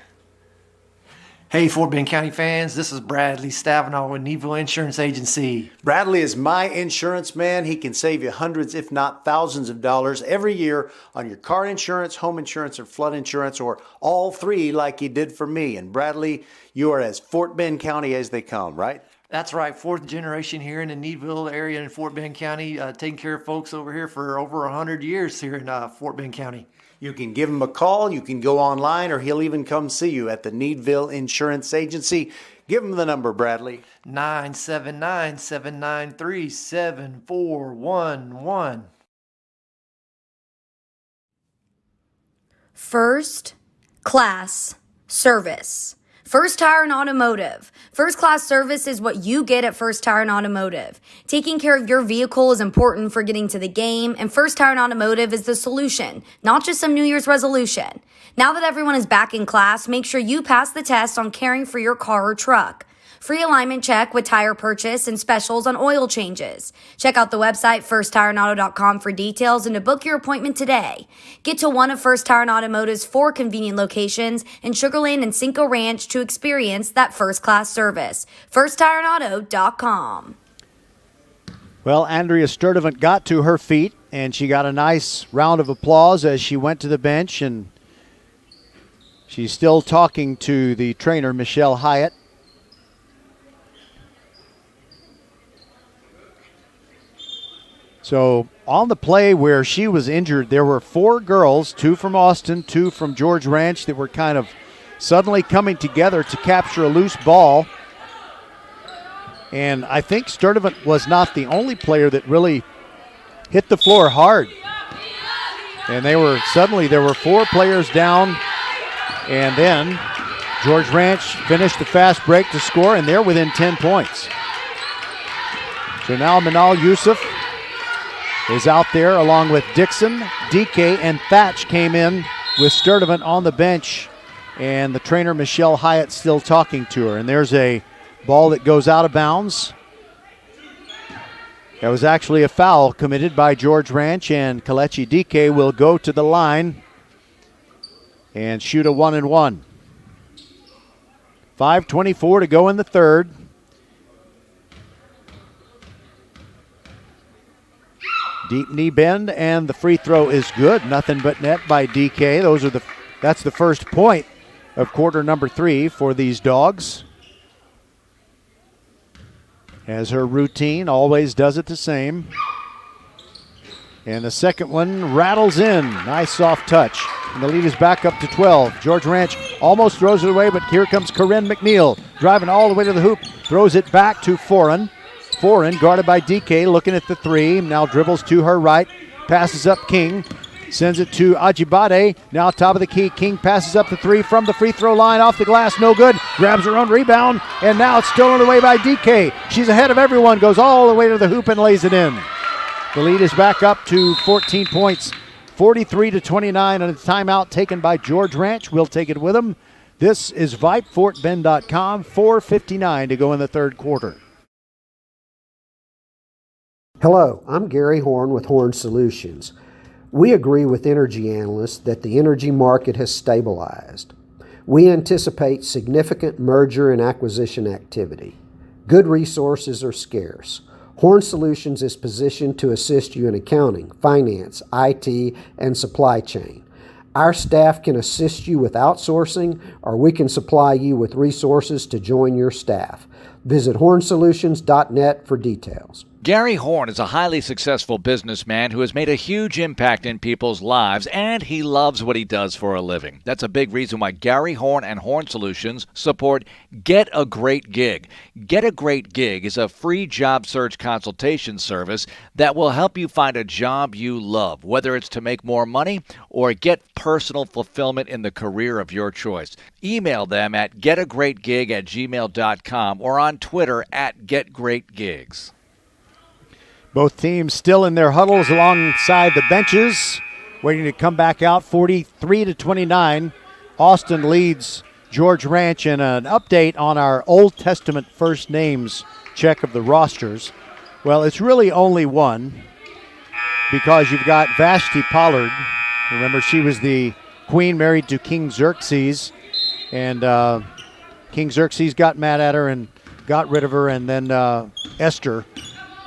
Hey, Fort Bend County fans, this is Bradley Stavinaw with Needville Insurance Agency. Bradley is my insurance man. He can save you hundreds, if not thousands of dollars every year on your car insurance, home insurance, or flood insurance, or all three like he did for me. And Bradley, you are as Fort Bend County as they come, right? That's right, fourth generation here in the Needville area in Fort Bend County, taking care of folks over here for over 100 years here in Fort Bend County. You can give him a call, you can go online, or he'll even come see you at the Needville Insurance Agency. Give him the number, Bradley. 979-793-7411. First class service. First Tire and Automotive. First class service is what you get at First Tire and Automotive. Taking care of your vehicle is important for getting to the game, and First Tire and Automotive is the solution, not just some New Year's resolution. Now that everyone is back in class, make sure you pass the test on caring for your car or truck. Free alignment check with tire purchase and specials on oil changes. Check out the website firsttireandauto.com for details and to book your appointment today. Get to one of First Tire and Automotive's 4 convenient locations in Sugar Land and Cinco Ranch to experience that first-class service. firsttireandauto.com. Well, Andrea Sturdivant got to her feet, and she got a nice round of applause as she went to the bench, and she's still talking to the trainer, Michelle Hyatt. So on the play where she was injured, there were 4 girls, 2 from Austin, 2 from George Ranch, that were kind of suddenly coming together to capture a loose ball. And I think Sturdivant was not the only player that really hit the floor hard. And there were 4 players down. And then George Ranch finished the fast break to score, and they're within 10 points. So now Manal Yusuf is out there along with Dixon, DK, and Thatch came in with Sturdivant on the bench, and the trainer Michelle Hyatt still talking to her. And there's a ball that goes out of bounds. That was actually a foul committed by George Ranch, and Kalechi DK will go to the line and shoot a 1-and-1. 5:24 to go in the third. Deep knee bend, and the free throw is good. Nothing but net by DK. That's the first point of quarter number 3 for these Dogs. As her routine, always does it the same. And the second one rattles in. Nice soft touch. And the lead is back up to 12. George Ranch almost throws it away, but here comes Corinne McNeil, driving all the way to the hoop. Throws it back to Foran. Foran guarded by DK, looking at the 3. Now dribbles to her right. Passes up King. Sends it to Ajibade. Now top of the key. King passes up the 3 from the free throw line. Off the glass. No good. Grabs her own rebound. And now it's stolen away by DK. She's ahead of everyone. Goes all the way to the hoop and lays it in. The lead is back up to 14 points. 43-29 on a timeout taken by George Ranch. We'll take it with him. This is Vype, FortBend.com. 4:59 to go in the third quarter. Hello, I'm Gary Horn with Horn Solutions. We agree with energy analysts that the energy market has stabilized. We anticipate significant merger and acquisition activity. Good resources are scarce. Horn Solutions is positioned to assist you in accounting, finance, IT, and supply chain. Our staff can assist you with outsourcing, or we can supply you with resources to join your staff. Visit hornsolutions.net for details. Gary Horn is a highly successful businessman who has made a huge impact in people's lives, and he loves what he does for a living. That's a big reason why Gary Horn and Horn Solutions support Get a Great Gig. Get a Great Gig is a free job search consultation service that will help you find a job you love, whether it's to make more money or get personal fulfillment in the career of your choice. Email them at getagreatgig@gmail.com or on Twitter at getgreatgigs. Both teams still in their huddles alongside the benches, waiting to come back out. 43-29. Austin leads George Ranch. In an update on our Old Testament first names check of the rosters. Well, it's really only one, because you've got Vashti Pollard. Remember, she was the queen married to King Xerxes. And King Xerxes got mad at her and got rid of her, and then Esther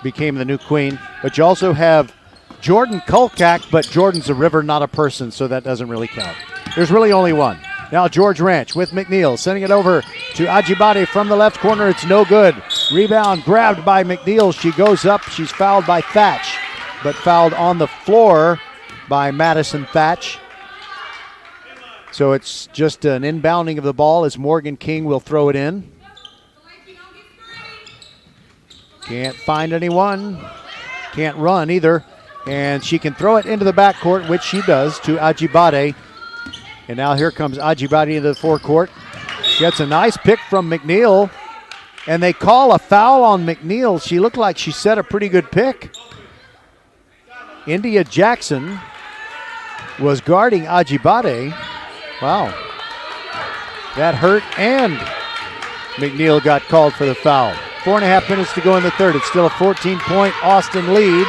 became the new queen. But you also have Jordan Kolkak, but Jordan's a river, not a person, so that doesn't really count. There's really only one. Now George Ranch with McNeil, sending it over to Ajibade from the left corner. It's no good. Rebound grabbed by McNeil. She goes up. She's fouled by Thatch, but fouled on the floor by Madison Thatch. So it's just an inbounding of the ball as Morgan King will throw it in. Can't find anyone. Can't run either. And she can throw it into the backcourt, which she does, to Ajibade. And now here comes Ajibade into the forecourt. Gets a nice pick from McNeil. And they call a foul on McNeil. She looked like she set a pretty good pick. India Jackson was guarding Ajibade. Wow. That hurt, and McNeil got called for the foul. 4.5 minutes to go in the third. It's still a 14-point Austin lead.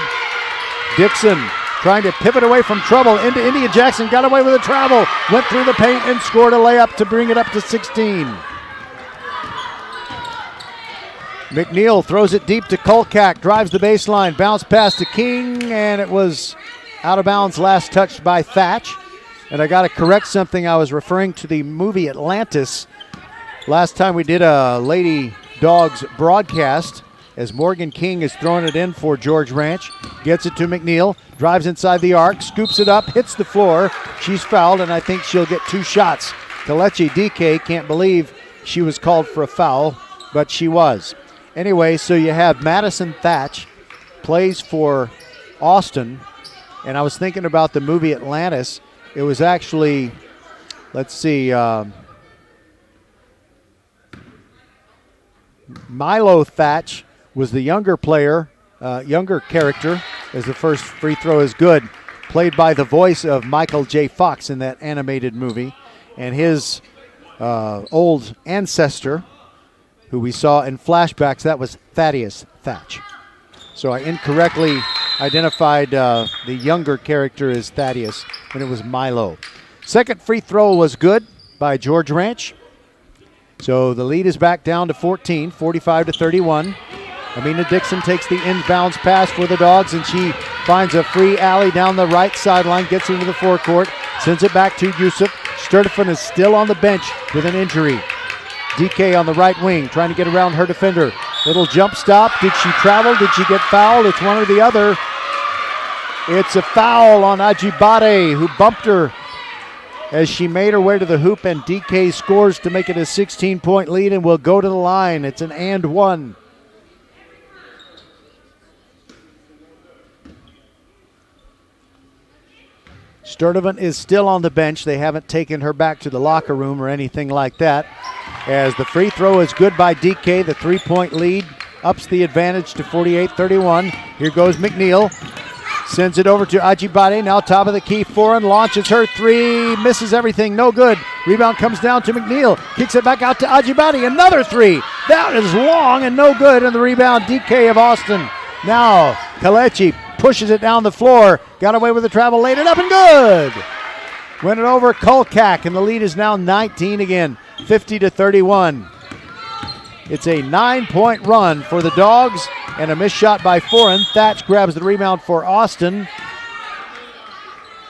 Dixon trying to pivot away from trouble into India Jackson. Got away with a travel. Went through the paint and scored a layup to bring it up to 16. McNeil throws it deep to Kolkak. Drives the baseline. Bounce pass to King, and it was out of bounds. Last touched by Thatch. And I got to correct something. I was referring to the movie Atlantis. Last time we did a Lady Dogs broadcast, as Morgan King is throwing it in for George Ranch. Gets it to McNeil, drives inside the arc, scoops it up, hits the floor. She's fouled, and I think she'll get 2 shots. Kalechi DK can't believe she was called for a foul, but she was. Anyway, so you have Madison Thatch, plays for Austin, and I was thinking about the movie Atlantis. It was actually, let's see, Milo Thatch was the younger player, younger character, as the first free throw is good, played by the voice of Michael J. Fox in that animated movie. And his old ancestor, who we saw in flashbacks, that was Thaddeus Thatch. So I incorrectly identified the younger character as Thaddeus when it was Milo. Second free throw was good by George Ranch. So the lead is back down to 14, 45-31. Amina Dixon takes the inbounds pass for the Dogs, and she finds a free alley down the right sideline, gets into the forecourt, sends it back to Yusuf. Sturdifan is still on the bench with an injury. DK on the right wing, trying to get around her defender. Little jump stop. Did she travel? Did she get fouled? It's one or the other. It's a foul on Ajibade, who bumped her as she made her way to the hoop, and DK scores to make it a 16-point lead and will go to the line. It's an and one. Sturdivant is still on the bench. They haven't taken her back to the locker room or anything like that. As the free throw is good by DK, the 3-point lead ups the advantage to 48-31. Here goes McNeil. Sends it over to Ajibade, now top of the key for and launches her three, misses everything, no good. Rebound comes down to McNeil, kicks it back out to Ajibade, another three. That is long and no good, and the rebound, DK of Austin. Now Kalechi pushes it down the floor, got away with the travel, laid it up and good. Went it over Kolkak, and the lead is now 19 again, 50-31. It's a 9-point run for the Dogs and a missed shot by Foreign. Thatch grabs the rebound for Austin.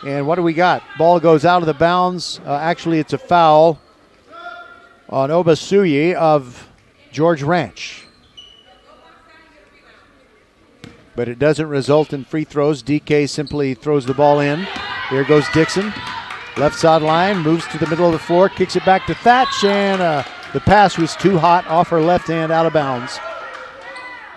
And what do we got? Ball goes out of the bounds. Actually, it's a foul on Obasuyi of George Ranch. But it doesn't result in free throws. DK simply throws the ball in. Here goes Dixon. Left sideline, moves to the middle of the floor, kicks it back to Thatch, and the pass was too hot off her left hand, out of bounds.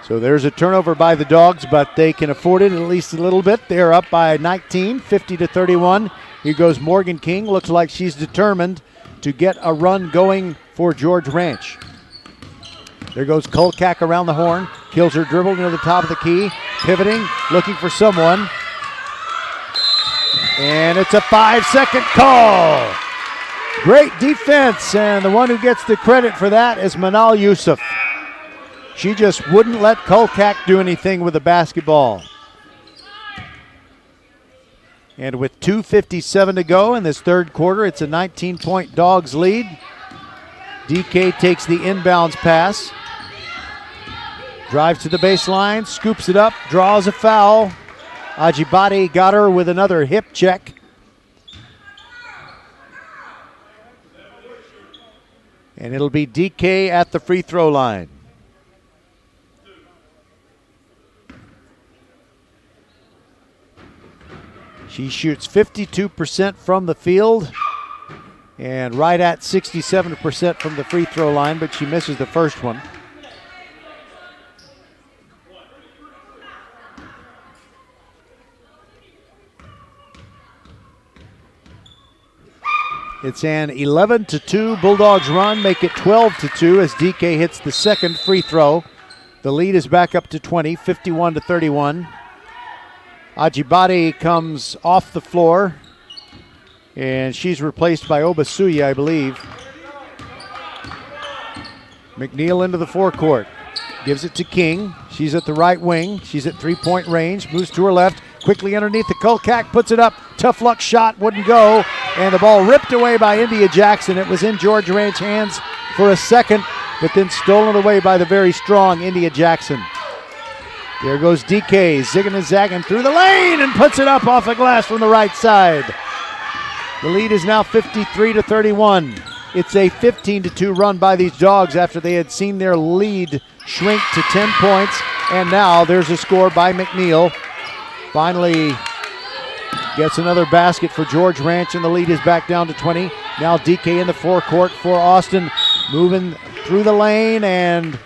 So there's a turnover by the Dogs, but they can afford it at least a little bit. They're up by 19, 50-31. Here goes Morgan King. Looks like she's determined to get a run going for George Ranch. There goes Kolkak around the horn. Kills her dribble near the top of the key. Pivoting, looking for someone. And it's a 5-second call. Great defense, and the one who gets the credit for that is Manal Yusuf. She just wouldn't let Kolkak do anything with the basketball. And with 2:57 to go in this third quarter, it's a 19-point Dogs lead. DK takes the inbounds pass. Drives to the baseline, scoops it up, draws a foul. Ajibade got her with another hip check. And it'll be DK at the free throw line. She shoots 52% from the field and right at 67% from the free throw line, but she misses the first one. It's an 11-2 Bulldogs run, make it 12-2 as DK hits the second free throw. The lead is back up to 20, 51-31. Ajibade comes off the floor, and she's replaced by Obasuyi, I believe. McNeil into the forecourt, gives it to King. She's at the right wing. She's at three-point range, moves to her left, quickly underneath the Kolkak, puts it up. Tough luck shot, wouldn't go, and the ball ripped away by India Jackson. It was in George Ranch hands for a second, but then stolen away by the very strong India Jackson. There goes DK, zigging and zagging through the lane and puts it up off the glass from the right side. The lead is now 53-31. It's a 15-2 run by these Dogs after they had seen their lead shrink to 10 points. And now there's a score by McNeil. Finally gets another basket for George Ranch, and the lead is back down to 20. Now DK in the forecourt for Austin, moving through the lane, and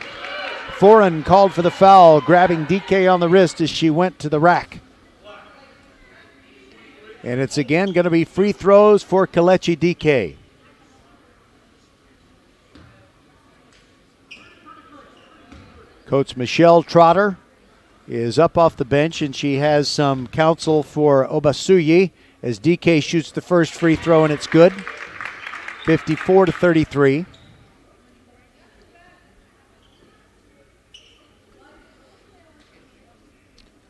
Foreign called for the foul, grabbing DK on the wrist as she went to the rack. And it's again going to be free throws for Kelechi DK. Coach Michelle Trotter is up off the bench, and she has some counsel for Obasuyi as DK shoots the first free throw, and it's good. 54-33.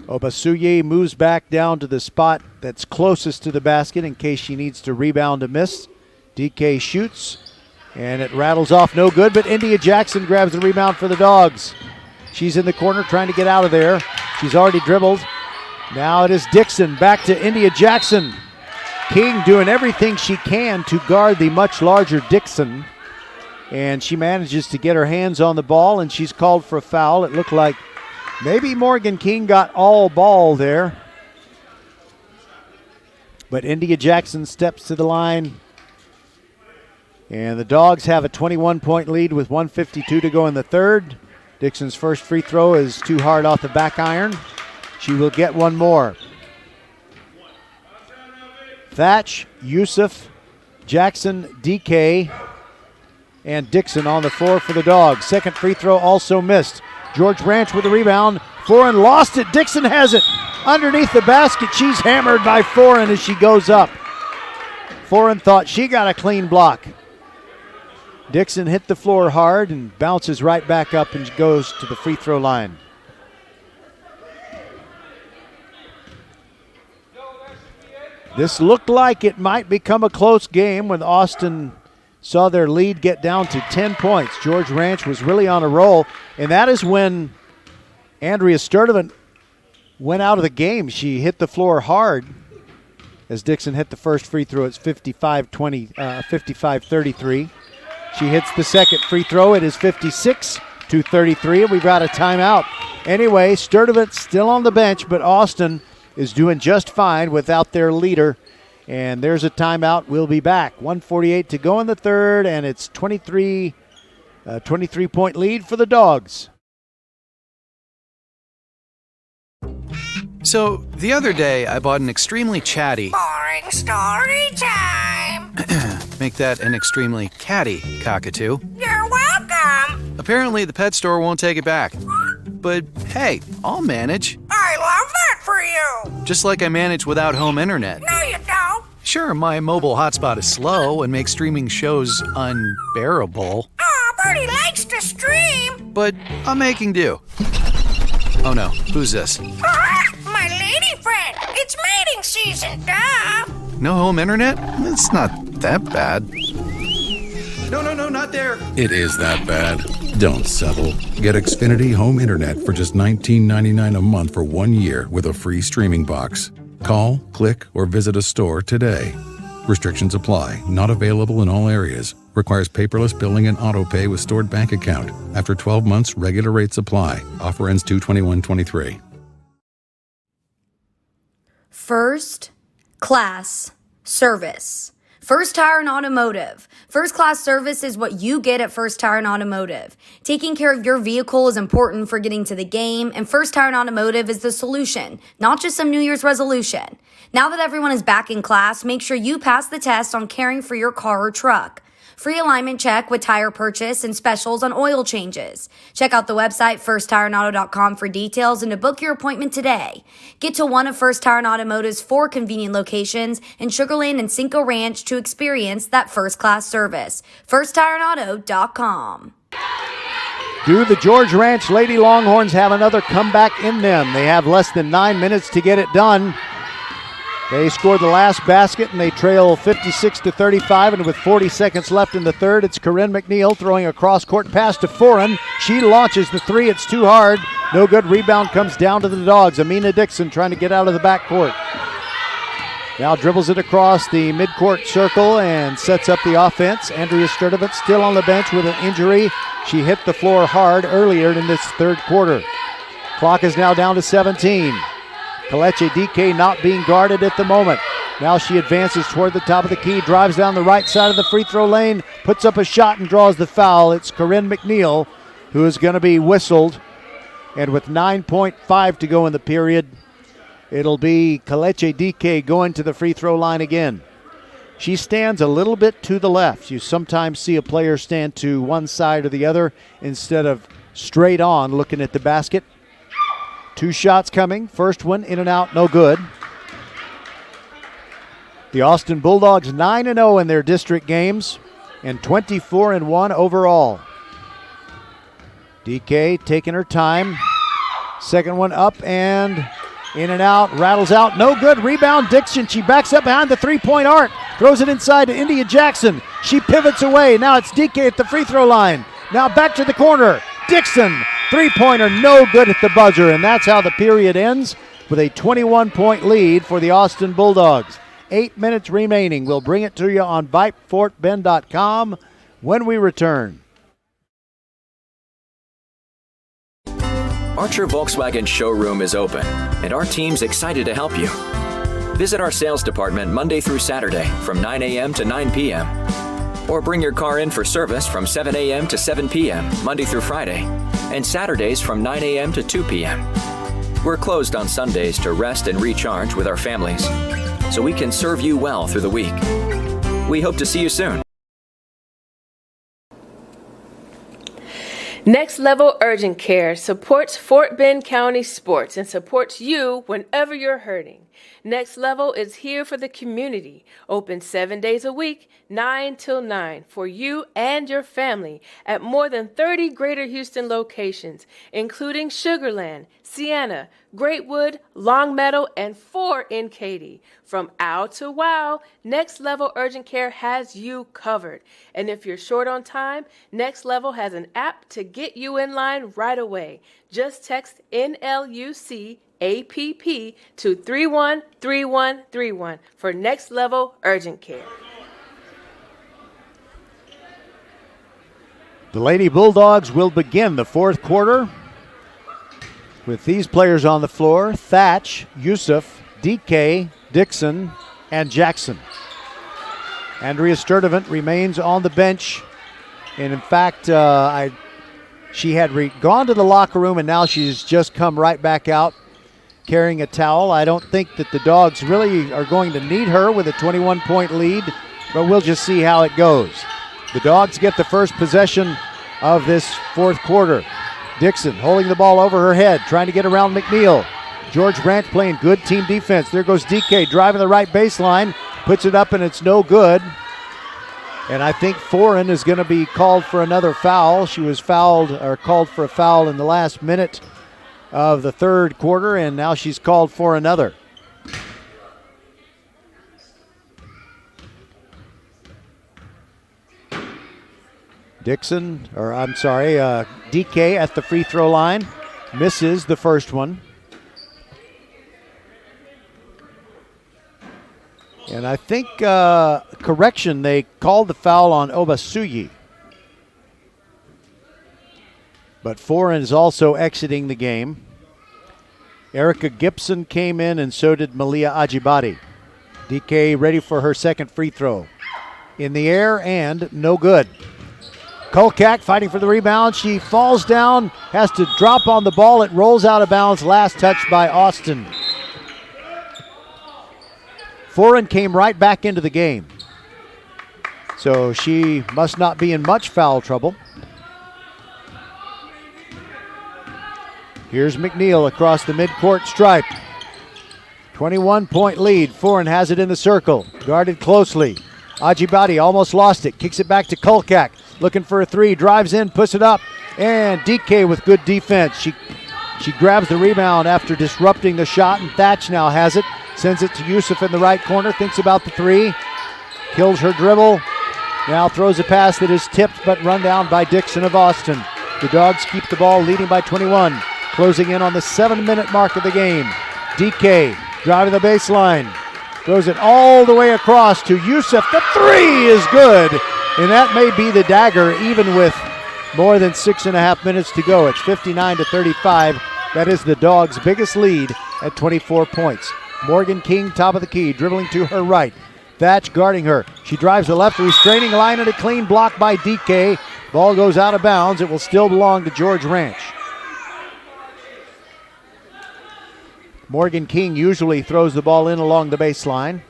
Obasuyi moves back down to the spot that's closest to the basket in case she needs to rebound a miss. DK shoots, and it rattles off, no good, but India Jackson grabs the rebound for the Dogs. She's in the corner trying to get out of there. She's already dribbled. Now it is Dixon, back to India Jackson. King doing everything she can to guard the much larger Dixon, and she manages to get her hands on the ball, and she's called for a foul. It looked like maybe Morgan King got all ball there. But India Jackson steps to the line. And the Dogs have a 21-point lead with 1:52 to go in the third. Dixon's first free throw is too hard off the back iron. She will get one more. Thatch, Yusuf, Jackson, DK, and Dixon on the floor for the Dogs. Second free throw also missed. George Ranch with the rebound. Foreign lost it. Dixon has it underneath the basket. She's hammered by Foreign as she goes up. Foreign thought she got a clean block. Dixon hit the floor hard and bounces right back up and goes to the free throw line. This looked like it might become a close game when Austin saw their lead get down to 10 points. George Ranch was really on a roll, and that is when Andrea Sturdivant went out of the game. She hit the floor hard as Dixon hit the first free throw. It's 55-33. She hits the second free throw. It is 56-33, and we've got a timeout. Anyway, Sturdivant still on the bench, but Austin is doing just fine without their leader. And there's a timeout. We'll be back. 1:48 to go in the third, and it's 23-point lead for the Dogs. So, the other day, I bought an extremely chatty... Boring story time. Make that an extremely catty cockatoo. You're welcome. Apparently, the pet store won't take it back. But, hey, I'll manage. I love that for you. Just like I manage without home internet. No, you don't. Sure, my mobile hotspot is slow and makes streaming shows unbearable. Aw, Bertie likes to stream. But I'm making do. Oh no, who's this? My lady friend. It's mating season, duh. No home internet? It's not that bad. No, no, no, not there. It is that bad. Don't settle. Get Xfinity Home Internet for just $19.99 a month for 1 year with a free streaming box. Call, click, or visit a store today. Restrictions apply. Not available in all areas. Requires paperless billing and auto pay with stored bank account. After 12 months, regular rates apply. Offer ends 2/21/23. First class service. First Tire and Automotive. First class service is what you get at First Tire and Automotive. Taking care of your vehicle is important for getting to the game, and First Tire and Automotive is the solution, not just some New Year's resolution. Now that everyone is back in class, make sure you pass the test on caring for your car or truck. Free alignment check with tire purchase and specials on oil changes. Check out the website firsttireandauto.com for details and to book your appointment today. Get to one of First Tire and Automotive's 4 convenient locations in Sugar Land and Cinco Ranch to experience that first-class service. firsttireandauto.com. Do the George Ranch Lady Longhorns have another comeback in them? They have less than 9 minutes to get it done. They scored the last basket and they trail 56-35, and with 40 seconds left in the third, it's Corinne McNeil throwing a cross-court pass to Foran. She launches the three. It's too hard. No good. Rebound comes down to the Dogs. Amina Dixon trying to get out of the backcourt. Now dribbles it across the midcourt circle and sets up the offense. Andrea Sturdivant still on the bench with an injury. She hit the floor hard earlier in this third quarter. Clock is now down to 17. Kalechi DK not being guarded at the moment. Now she advances toward the top of the key, drives down the right side of the free throw lane, puts up a shot and draws the foul. It's Corinne McNeil who is going to be whistled. And with 9.5 to go in the period, it'll be Kalechi DK going to the free throw line again. She stands a little bit to the left. You sometimes see a player stand to one side or the other instead of straight on looking at the basket. 2 shots coming. First one in and out, no good. The Austin Bulldogs 9-0 in their district games and 24-1 overall. DK taking her time. Second one up and in and out, rattles out, no good. Rebound Dixon. She backs up behind the three-point arc, throws it inside to India Jackson. She pivots away. Now it's DK at the free throw line. Now back to the corner. Dixon, three-pointer, no good at the buzzer, and that's how the period ends with a 21-point lead for the Austin Bulldogs. 8 minutes remaining. We'll bring it to you on VypeFortBend.com when we return. Archer Volkswagen showroom is open, and our team's excited to help you. Visit our sales department Monday through Saturday from 9 a.m. to 9 p.m. Or bring your car in for service from 7 a.m. to 7 p.m. Monday through Friday, and Saturdays from 9 a.m. to 2 p.m. We're closed on Sundays to rest and recharge with our families, so we can serve you well through the week. We hope to see you soon. Next Level Urgent Care supports Fort Bend County sports and supports you whenever you're hurting. Next Level is here for the community, open 7 days a week, 9 till 9, for you and your family at more than 30 Greater Houston locations, including Sugar Land, Sienna, Greatwood, Longmeadow, and 4 in Katy. From ow to wow, Next Level Urgent Care has you covered. And if you're short on time, Next Level has an app to get you in line right away. Just text NLUC APP to 313131 for Next Level Urgent Care. The Lady Bulldogs will begin the fourth quarter with these players on the floor: Thatch, Yusuf, DK, Dixon, and Jackson. Andrea Sturdivant remains on the bench, and in fact, she had gone to the locker room, and now she's just come right back out carrying a towel. I don't think that the Dogs really are going to need her with a 21-point lead, but we'll just see how it goes. The Dogs get the first possession of this fourth quarter. Dixon holding the ball over her head, trying to get around McNeil. George Branch playing good team defense. There goes DK driving the right baseline, puts it up, and it's no good. And I think Foran is going to be called for another foul. She was called for a foul in the last minute of the third quarter, and now she's called for another. DK at the free throw line. Misses the first one. And I think, correction, they called the foul on Obasuyi. But Foreign is also exiting the game. Erica Gibson came in, and so did Malia Ajibadi. DK ready for her second free throw. In the air and no good. Kolkak fighting for the rebound. She falls down, has to drop on the ball. It rolls out of bounds. Last touch by Austin. Foreign came right back into the game. So she must not be in much foul trouble. Here's McNeil across the midcourt stripe. 21-point lead. Foreign has it in the circle. Guarded closely. Ajibadi almost lost it. Kicks it back to Kolkak. Looking for a three. Drives in, puts it up. And DK with good defense. She grabs the rebound after disrupting the shot, and Thatch now has it. Sends it to Yusuf in the right corner. Thinks about the three. Kills her dribble. Now throws a pass that is tipped but run down by Dixon of Austin. The Dogs keep the ball, leading by 21. Closing in on the 7-minute mark of the game. DK driving the baseline. Throws it all the way across to Yusuf. The three is good. And that may be the dagger even with more than 6.5 minutes to go. It's 59-35. That is the Dogs' biggest lead at 24 points. Morgan King, top of the key, dribbling to her right. Thatch guarding her. She drives the left, restraining line, and a clean block by DK. Ball goes out of bounds. It will still belong to George Ranch. Morgan King usually throws the ball in along the baseline.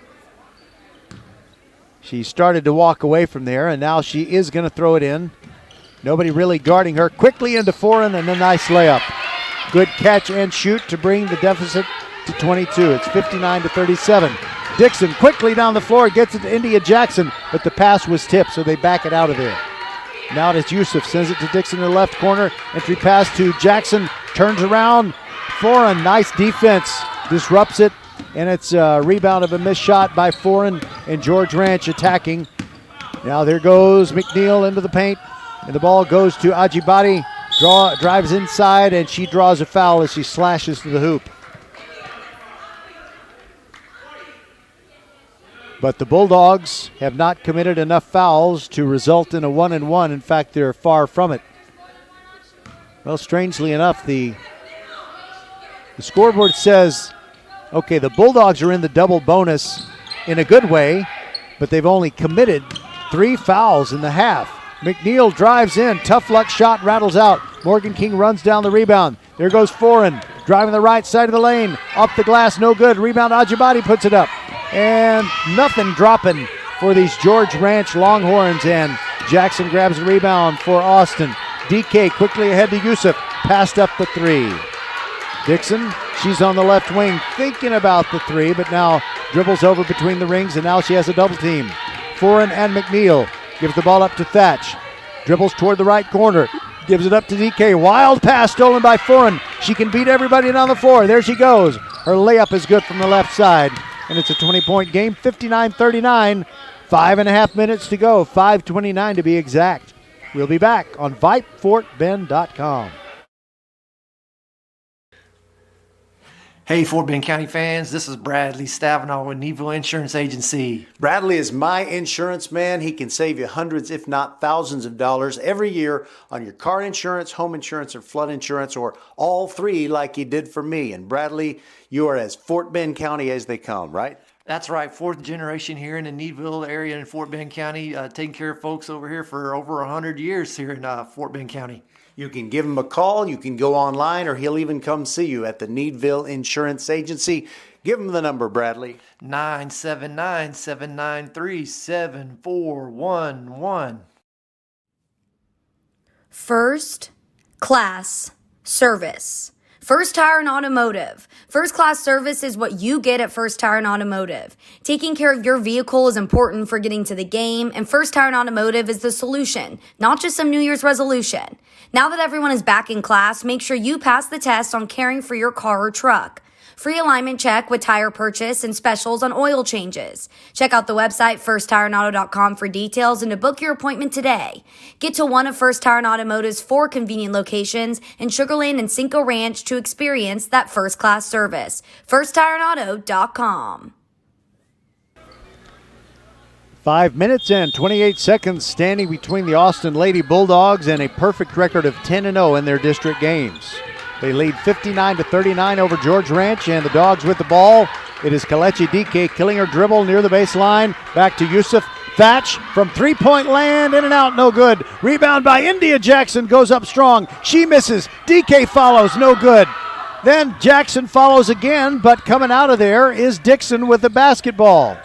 She started to walk away from there, and now she is going to throw it in. Nobody really guarding her. Quickly into Foreign, and a nice layup. Good catch and shoot to bring the deficit to 22. It's 59-37. Dixon quickly down the floor, gets it to India Jackson, but the pass was tipped, so they back it out of there. Now it's Yusuf, sends it to Dixon in the left corner. Entry pass to Jackson, turns around. Foreign, nice defense, disrupts it, and it's a rebound of a missed shot by Foreign, and George Ranch attacking. Now there goes McNeil into the paint, and the ball goes to Ajibadi. Drives inside, and she draws a foul as she slashes to the hoop. But the Bulldogs have not committed enough fouls to result in a 1-and-1. In fact, they're far from it. Well, strangely enough, the scoreboard says, okay, the Bulldogs are in the double bonus in a good way, but they've only committed 3 fouls in the half. McNeil drives in, tough luck shot rattles out. Morgan King runs down the rebound. There goes Foreign, driving the right side of the lane. Off the glass, no good. Rebound, Ajibadi puts it up. And nothing dropping for these George Ranch Longhorns, and Jackson grabs the rebound for Austin. DK quickly ahead to Yusuf, passed up the three. Dixon, she's on the left wing thinking about the three, but now dribbles over between the rings, and now she has a double team. Foreign and McNeil gives the ball up to Thatch. Dribbles toward the right corner, gives it up to DK. Wild pass stolen by Foreign. She can beat everybody on the floor. There she goes. Her layup is good from the left side, and it's a 20-point game, 59-39. 5.5 minutes to go, 5:29 to be exact. We'll be back on VypeFortBend.com. Hey, Fort Bend County fans, this is Bradley Stavanaugh with Needville Insurance Agency. Bradley is my insurance man. He can save you hundreds, if not thousands of dollars every year on your car insurance, home insurance, or flood insurance, or all three like he did for me. And Bradley, you are as Fort Bend County as they come, right? That's right, 4th generation here in the Needville area in Fort Bend County, taking care of folks over here for over 100 years here in Fort Bend County. You can give him a call, you can go online, or he'll even come see you at the Needville Insurance Agency. Give him the number, Bradley. 979-793-7411. First class service. First Tire and Automotive. First class service is what you get at First Tire and Automotive. Taking care of your vehicle is important for getting to the game, and First Tire and Automotive is the solution, not just some New Year's resolution. Now that everyone is back in class, make sure you pass the test on caring for your car or truck. Free alignment check with tire purchase and specials on oil changes. Check out the website firsttireandauto.com for details and to book your appointment today. Get to one of First Tire and Automotive's 4 convenient locations in Sugar Land and Cinco Ranch to experience that first-class service. firsttireandauto.com. 5 minutes and 28 seconds standing between the Austin Lady Bulldogs and a perfect record of 10-0 in their district games. They lead 59-39 over George Ranch, and the Dogs with the ball. It is Kalechi DK killing her dribble near the baseline. Back to Yusuf Thatch from three-point land, in and out, no good. Rebound by India Jackson, goes up strong. She misses. DK follows, no good. Then Jackson follows again, but coming out of there is Dixon with the basketball.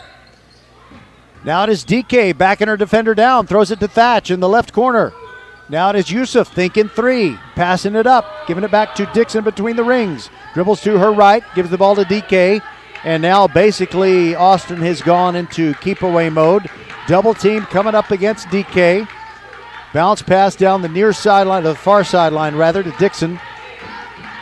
Now it is DK backing her defender down, throws it to Thatch in the left corner. Now it is Yusuf thinking three, passing it up, giving it back to Dixon between the rings. Dribbles to her right, gives the ball to DK, and now basically Austin has gone into keep away mode. Double team coming up against DK. Bounce pass down the near sideline, the far sideline rather, to Dixon.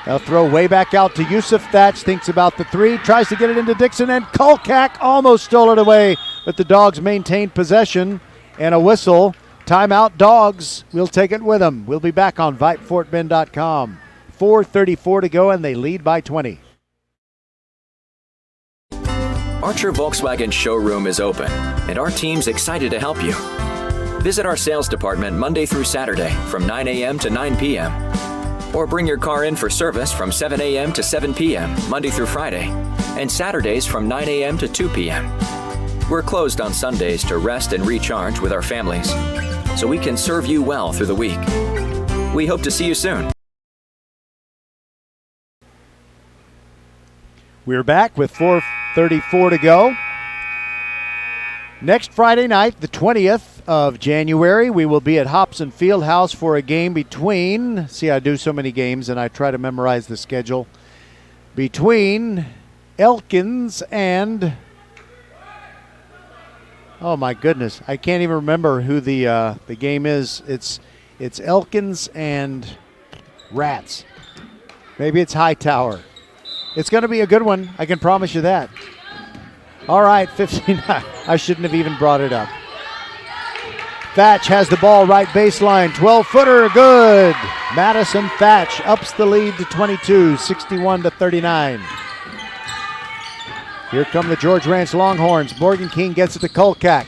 They'll throw way back out to Yusuf. Thatch thinks about the three, tries to get it into Dixon, and Kulkak almost stole it away, but the Dogs maintained possession, and a whistle. Timeout, Dogs. We'll take it with them. We'll be back on VypeFortBend.com. 4:34 to go, and they lead by 20. Archer Volkswagen showroom is open, and our team's excited to help you. Visit our sales department Monday through Saturday from 9 a.m. to 9 p.m. Or bring your car in for service from 7 a.m. to 7 p.m. Monday through Friday, and Saturdays from 9 a.m. to 2 p.m. We're closed on Sundays to rest and recharge with our families, so we can serve you well through the week. We hope to see you soon. We're back with 4:34 to go. Next Friday night, the 20th of January, we will be at Hobson Fieldhouse for a game between, see, I do so many games and I try to memorize the schedule, between Elkins and, oh my goodness, I can't even remember who the game is. It's Elkins and Rats. Maybe it's Hightower. It's going to be a good one, I can promise you that. All right, 59. I shouldn't have even brought it up. Thatch has the ball right baseline. 12-footer, good. Madison Thatch ups the lead to 22, 61-39. Here come the George Ranch Longhorns. Morgan King gets it to Kulkak.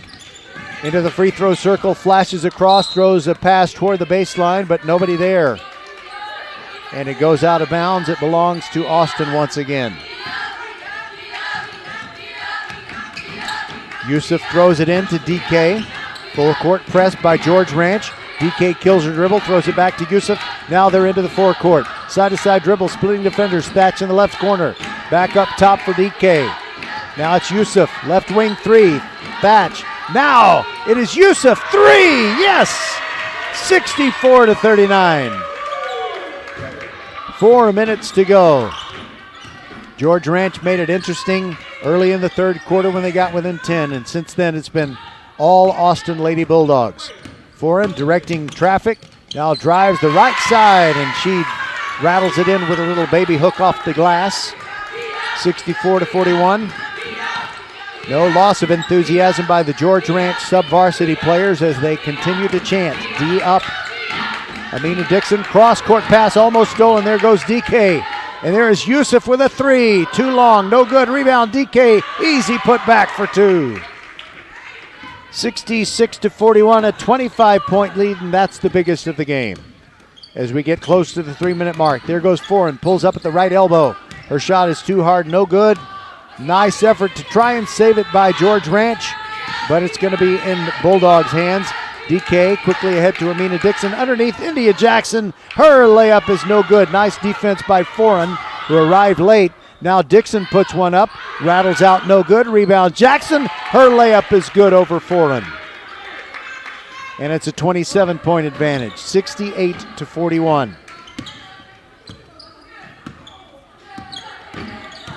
Into the free throw circle, flashes across, throws a pass toward the baseline, but nobody there. And it goes out of bounds. It belongs to Austin once again. Yusuf throws it in to DK. Full court press by George Ranch. DK kills her dribble, throws it back to Yusuf. Now they're into the forecourt. Side-to-side dribble, splitting defenders. Thatch in the left corner. Back up top for DK. Now it's Yusuf. Left wing three. Thatch. Now it is Yusuf. Three! Yes! 64-39. 4 minutes to go. George Ranch made it interesting early in the third quarter when they got within 10, and since then it's been all Austin Lady Bulldogs. Foran directing traffic, now drives the right side, and she rattles it in with a little baby hook off the glass. 64-41. No loss of enthusiasm by the George Ranch sub-varsity players as they continue to chant, D up. Amina Dixon, cross-court pass almost stolen. There goes DK. And there is Yusuf with a three. Too long, no good. Rebound, DK. Easy put back for two. 66-41, a 25-point lead, and that's the biggest of the game. As we get close to the 3-minute mark, there goes Foran, pulls up at the right elbow. Her shot is too hard, no good. Nice effort to try and save it by George Ranch, but it's going to be in Bulldogs' hands. DK quickly ahead to Amina Dixon. Underneath, India Jackson. Her layup is no good. Nice defense by Foran, who arrived late. Now Dixon puts one up. Rattles out, no good. Rebound, Jackson. Her layup is good over Foran. And it's a 27-point advantage, 68-41.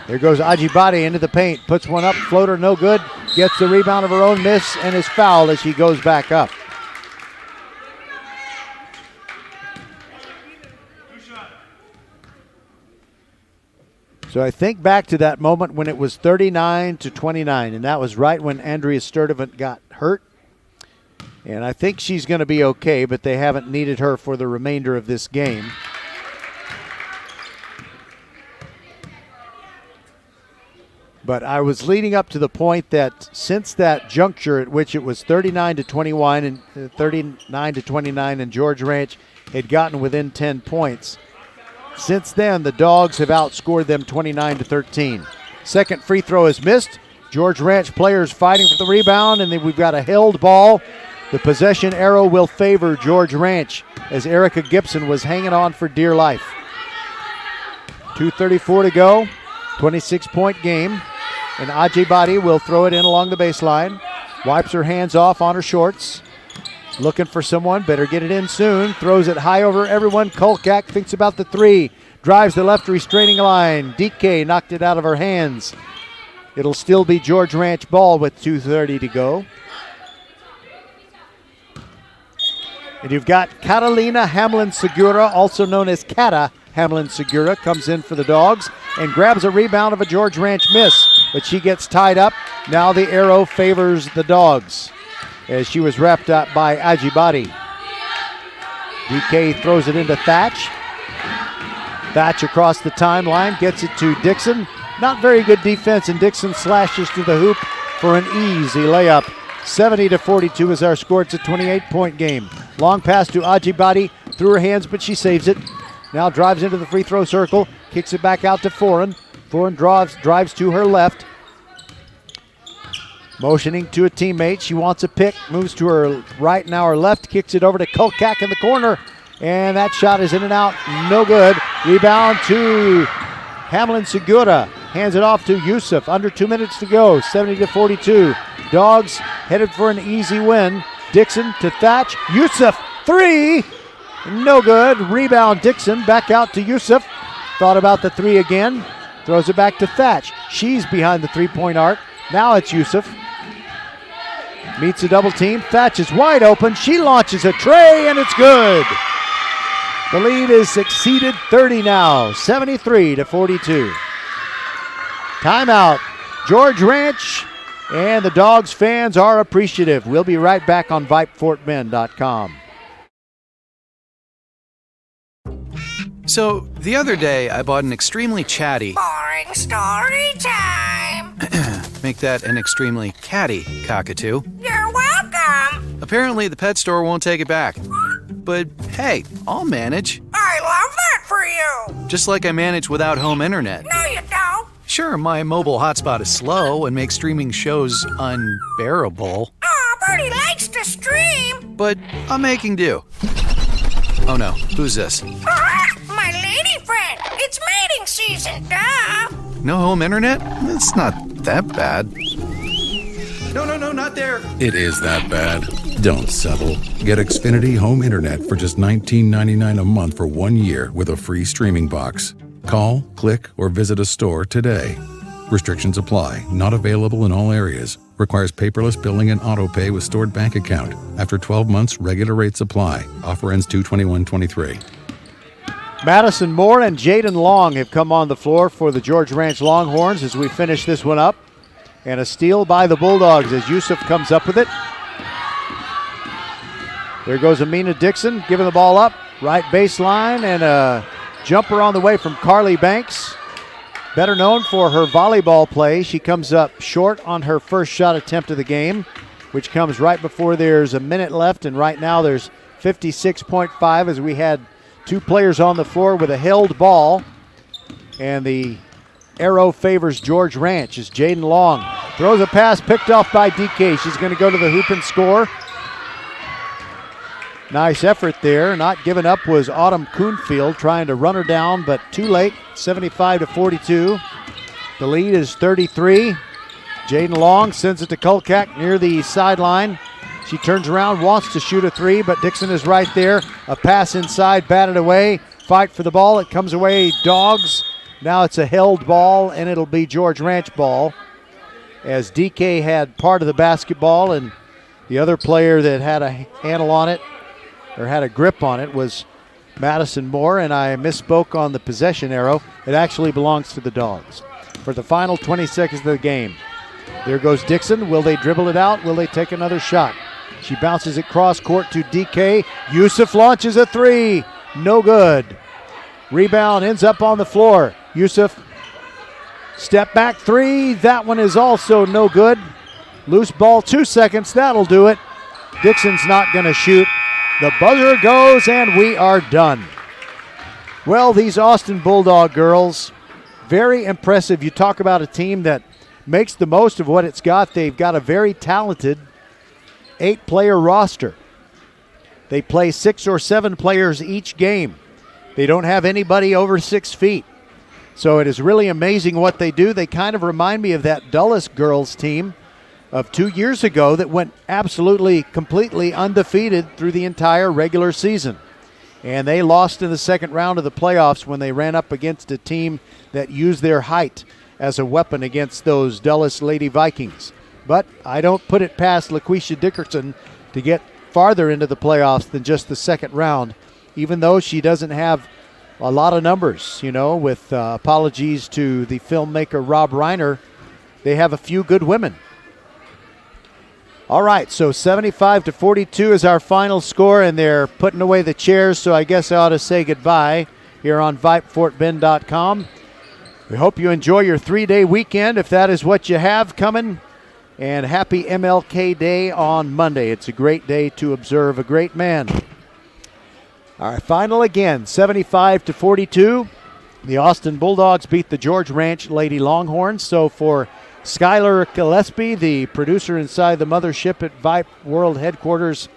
There goes Ajibade into the paint. Puts one up, floater, no good. Gets the rebound of her own miss and is fouled as she goes back up. So I think back to that moment when it was 39-29, and that was right when Andrea Sturdivant got hurt. And I think she's going to be okay, but they haven't needed her for the remainder of this game. But I was leading up to the point that since that juncture at which it was 39-21 and 39-29 and George Ranch had gotten within 10 points, since then the Dogs have outscored them 29-13. Second free throw is missed. George Ranch players fighting for the rebound, and then we've got a held ball. The possession arrow will favor George Ranch as Erica Gibson was hanging on for dear life. 2:34 to go, 26-point game. And Ajibadi will throw it in along the baseline. Wipes her hands off on her shorts. Looking for someone, better get it in soon. Throws it high over everyone. Kolkak thinks about the three. Drives the left restraining line. DK knocked it out of her hands. It'll still be George Ranch ball with 2:30 to go. And you've got Catalina Hamlin-Segura, also known as Cata Hamlin-Segura, comes in for the Dogs and grabs a rebound of a George Ranch miss, but she gets tied up. Now the arrow favors the Dogs as she was wrapped up by Ajibadi. DK throws it into Thatch. Thatch across the timeline, gets it to Dixon. Not very good defense, and Dixon slashes to the hoop for an easy layup. 70-42 is our score. It's a 28-point game. Long pass to Ajibadi, through her hands, but she saves it. Now drives into the free throw circle, kicks it back out to Foran. Foran drives to her left. Motioning to a teammate, she wants a pick, moves to her right, now her left, kicks it over to Kolkak in the corner, and that shot is in and out, no good. Rebound to Hamlin-Segura, hands it off to Yusuf, under 2 minutes to go, 70-42. Dogs headed for an easy win. Dixon to Thatch, Yusuf, three, no good. Rebound Dixon, back out to Yusuf. Thought about the three again. Throws it back to Thatch. She's behind the three-point arc. Now it's Yusuf. Meets a double team. Thatch is wide open. She launches a tray, and it's good. The lead is exceeded 30 now, 73-42. Timeout. George Ranch, and the Dogs fans are appreciative. We'll be right back on VypeFortBend.com. So, the other day, I bought an extremely chatty... Boring story time. Make that an extremely catty cockatoo. You're welcome. Apparently, the pet store won't take it back. But, hey, I'll manage. I love that for you. Just like I manage without home internet. No, you don't. Sure, my mobile hotspot is slow and makes streaming shows unbearable. Aw, Bertie likes to stream. But I'm making do. Oh no, who's this? My lady friend. It's mating season, duh. No home internet? It's not that bad. No, not there. It is that bad. Don't settle. Get Xfinity Home Internet for just $19.99 a month for 1 year with a free streaming box. Call, click, or visit a store today. Restrictions apply. Not available in all areas. Requires paperless billing and auto pay with stored bank account. After 12 months, regular rates apply. Offer ends 2/21/23. Madison Moore and Jaden Long have come on the floor for the George Ranch Longhorns as we finish this one up. And a steal by the Bulldogs as Yusuf comes up with it. There goes Amina Dixon giving the ball up. Right baseline, and a jumper on the way from Carly Banks. Better known for her volleyball play. She comes up short on her first shot attempt of the game, which comes right before there's a minute left, and right now there's 56.5 as we had two players on the floor with a held ball. And the arrow favors George Ranch as Jaden Long throws a pass picked off by DK. She's going to go to the hoop and score. Nice effort there. Not giving up was Autumn Kuhnfield, trying to run her down, but too late. 75-42. The lead is 33. Jaden Long sends it to Kolkak near the sideline. She turns around, wants to shoot a three, but Dixon is right there. A pass inside, batted away. Fight for the ball. It comes away, Dogs. Now it's a held ball, and it'll be George Ranch ball, as DK had part of the basketball, and the other player that had a handle on it, or had a grip on it, was Madison Moore, and I misspoke on the possession arrow. It actually belongs to the Dogs. For the final 20 seconds of the game. There goes Dixon. Will they dribble it out? Will they take another shot? She bounces it cross court to DK. Yusuf launches a three. No good. Rebound ends up on the floor. Yusuf, step back three. That one is also no good. Loose ball, 2 seconds. That'll do it. Dixon's not going to shoot. The buzzer goes, and we are done. Well, these Austin Bulldog girls, very impressive. You talk about a team that makes the most of what it's got. They've got a very talented 8-player roster. They play 6 or 7 players each game. They don't have anybody over 6 feet. So it is really amazing what they do. They kind of remind me of that Dulles girls team of 2 years ago that went absolutely, completely undefeated through the entire regular season. And they lost in the second round of the playoffs when they ran up against a team that used their height as a weapon against those Dulles Lady Vikings. But I don't put it past LaQuisha Dickerson to get farther into the playoffs than just the second round, even though she doesn't have a lot of numbers, with apologies to the filmmaker Rob Reiner. They have a few good women. All right, so 75-42 is our final score, and they're putting away the chairs, so I guess I ought to say goodbye here on VypeFortBend.com. We hope you enjoy your 3-day weekend, if that is what you have coming, and happy MLK Day on Monday. It's a great day to observe a great man. All right, final again, 75-42. The Austin Bulldogs beat the George Ranch Lady Longhorns, so for Skylar Gillespie, the producer inside the mothership at Vype World Headquarters,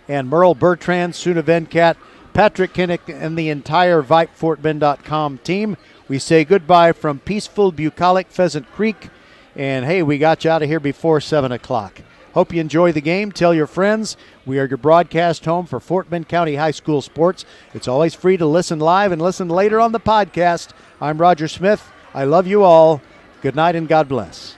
and Merle Bertrand, Suna Venkat, Patrick Kinnick, and the entire VypeFortBend.com team, we say goodbye from peaceful bucolic Pheasant Creek, and hey, we got you out of here before 7 o'clock. Hope you enjoy the game. Tell your friends. We are your broadcast home for Fort Bend County High School sports. It's always free to listen live and listen later on the podcast. I'm Roger Smith. I love you all. Good night and God bless.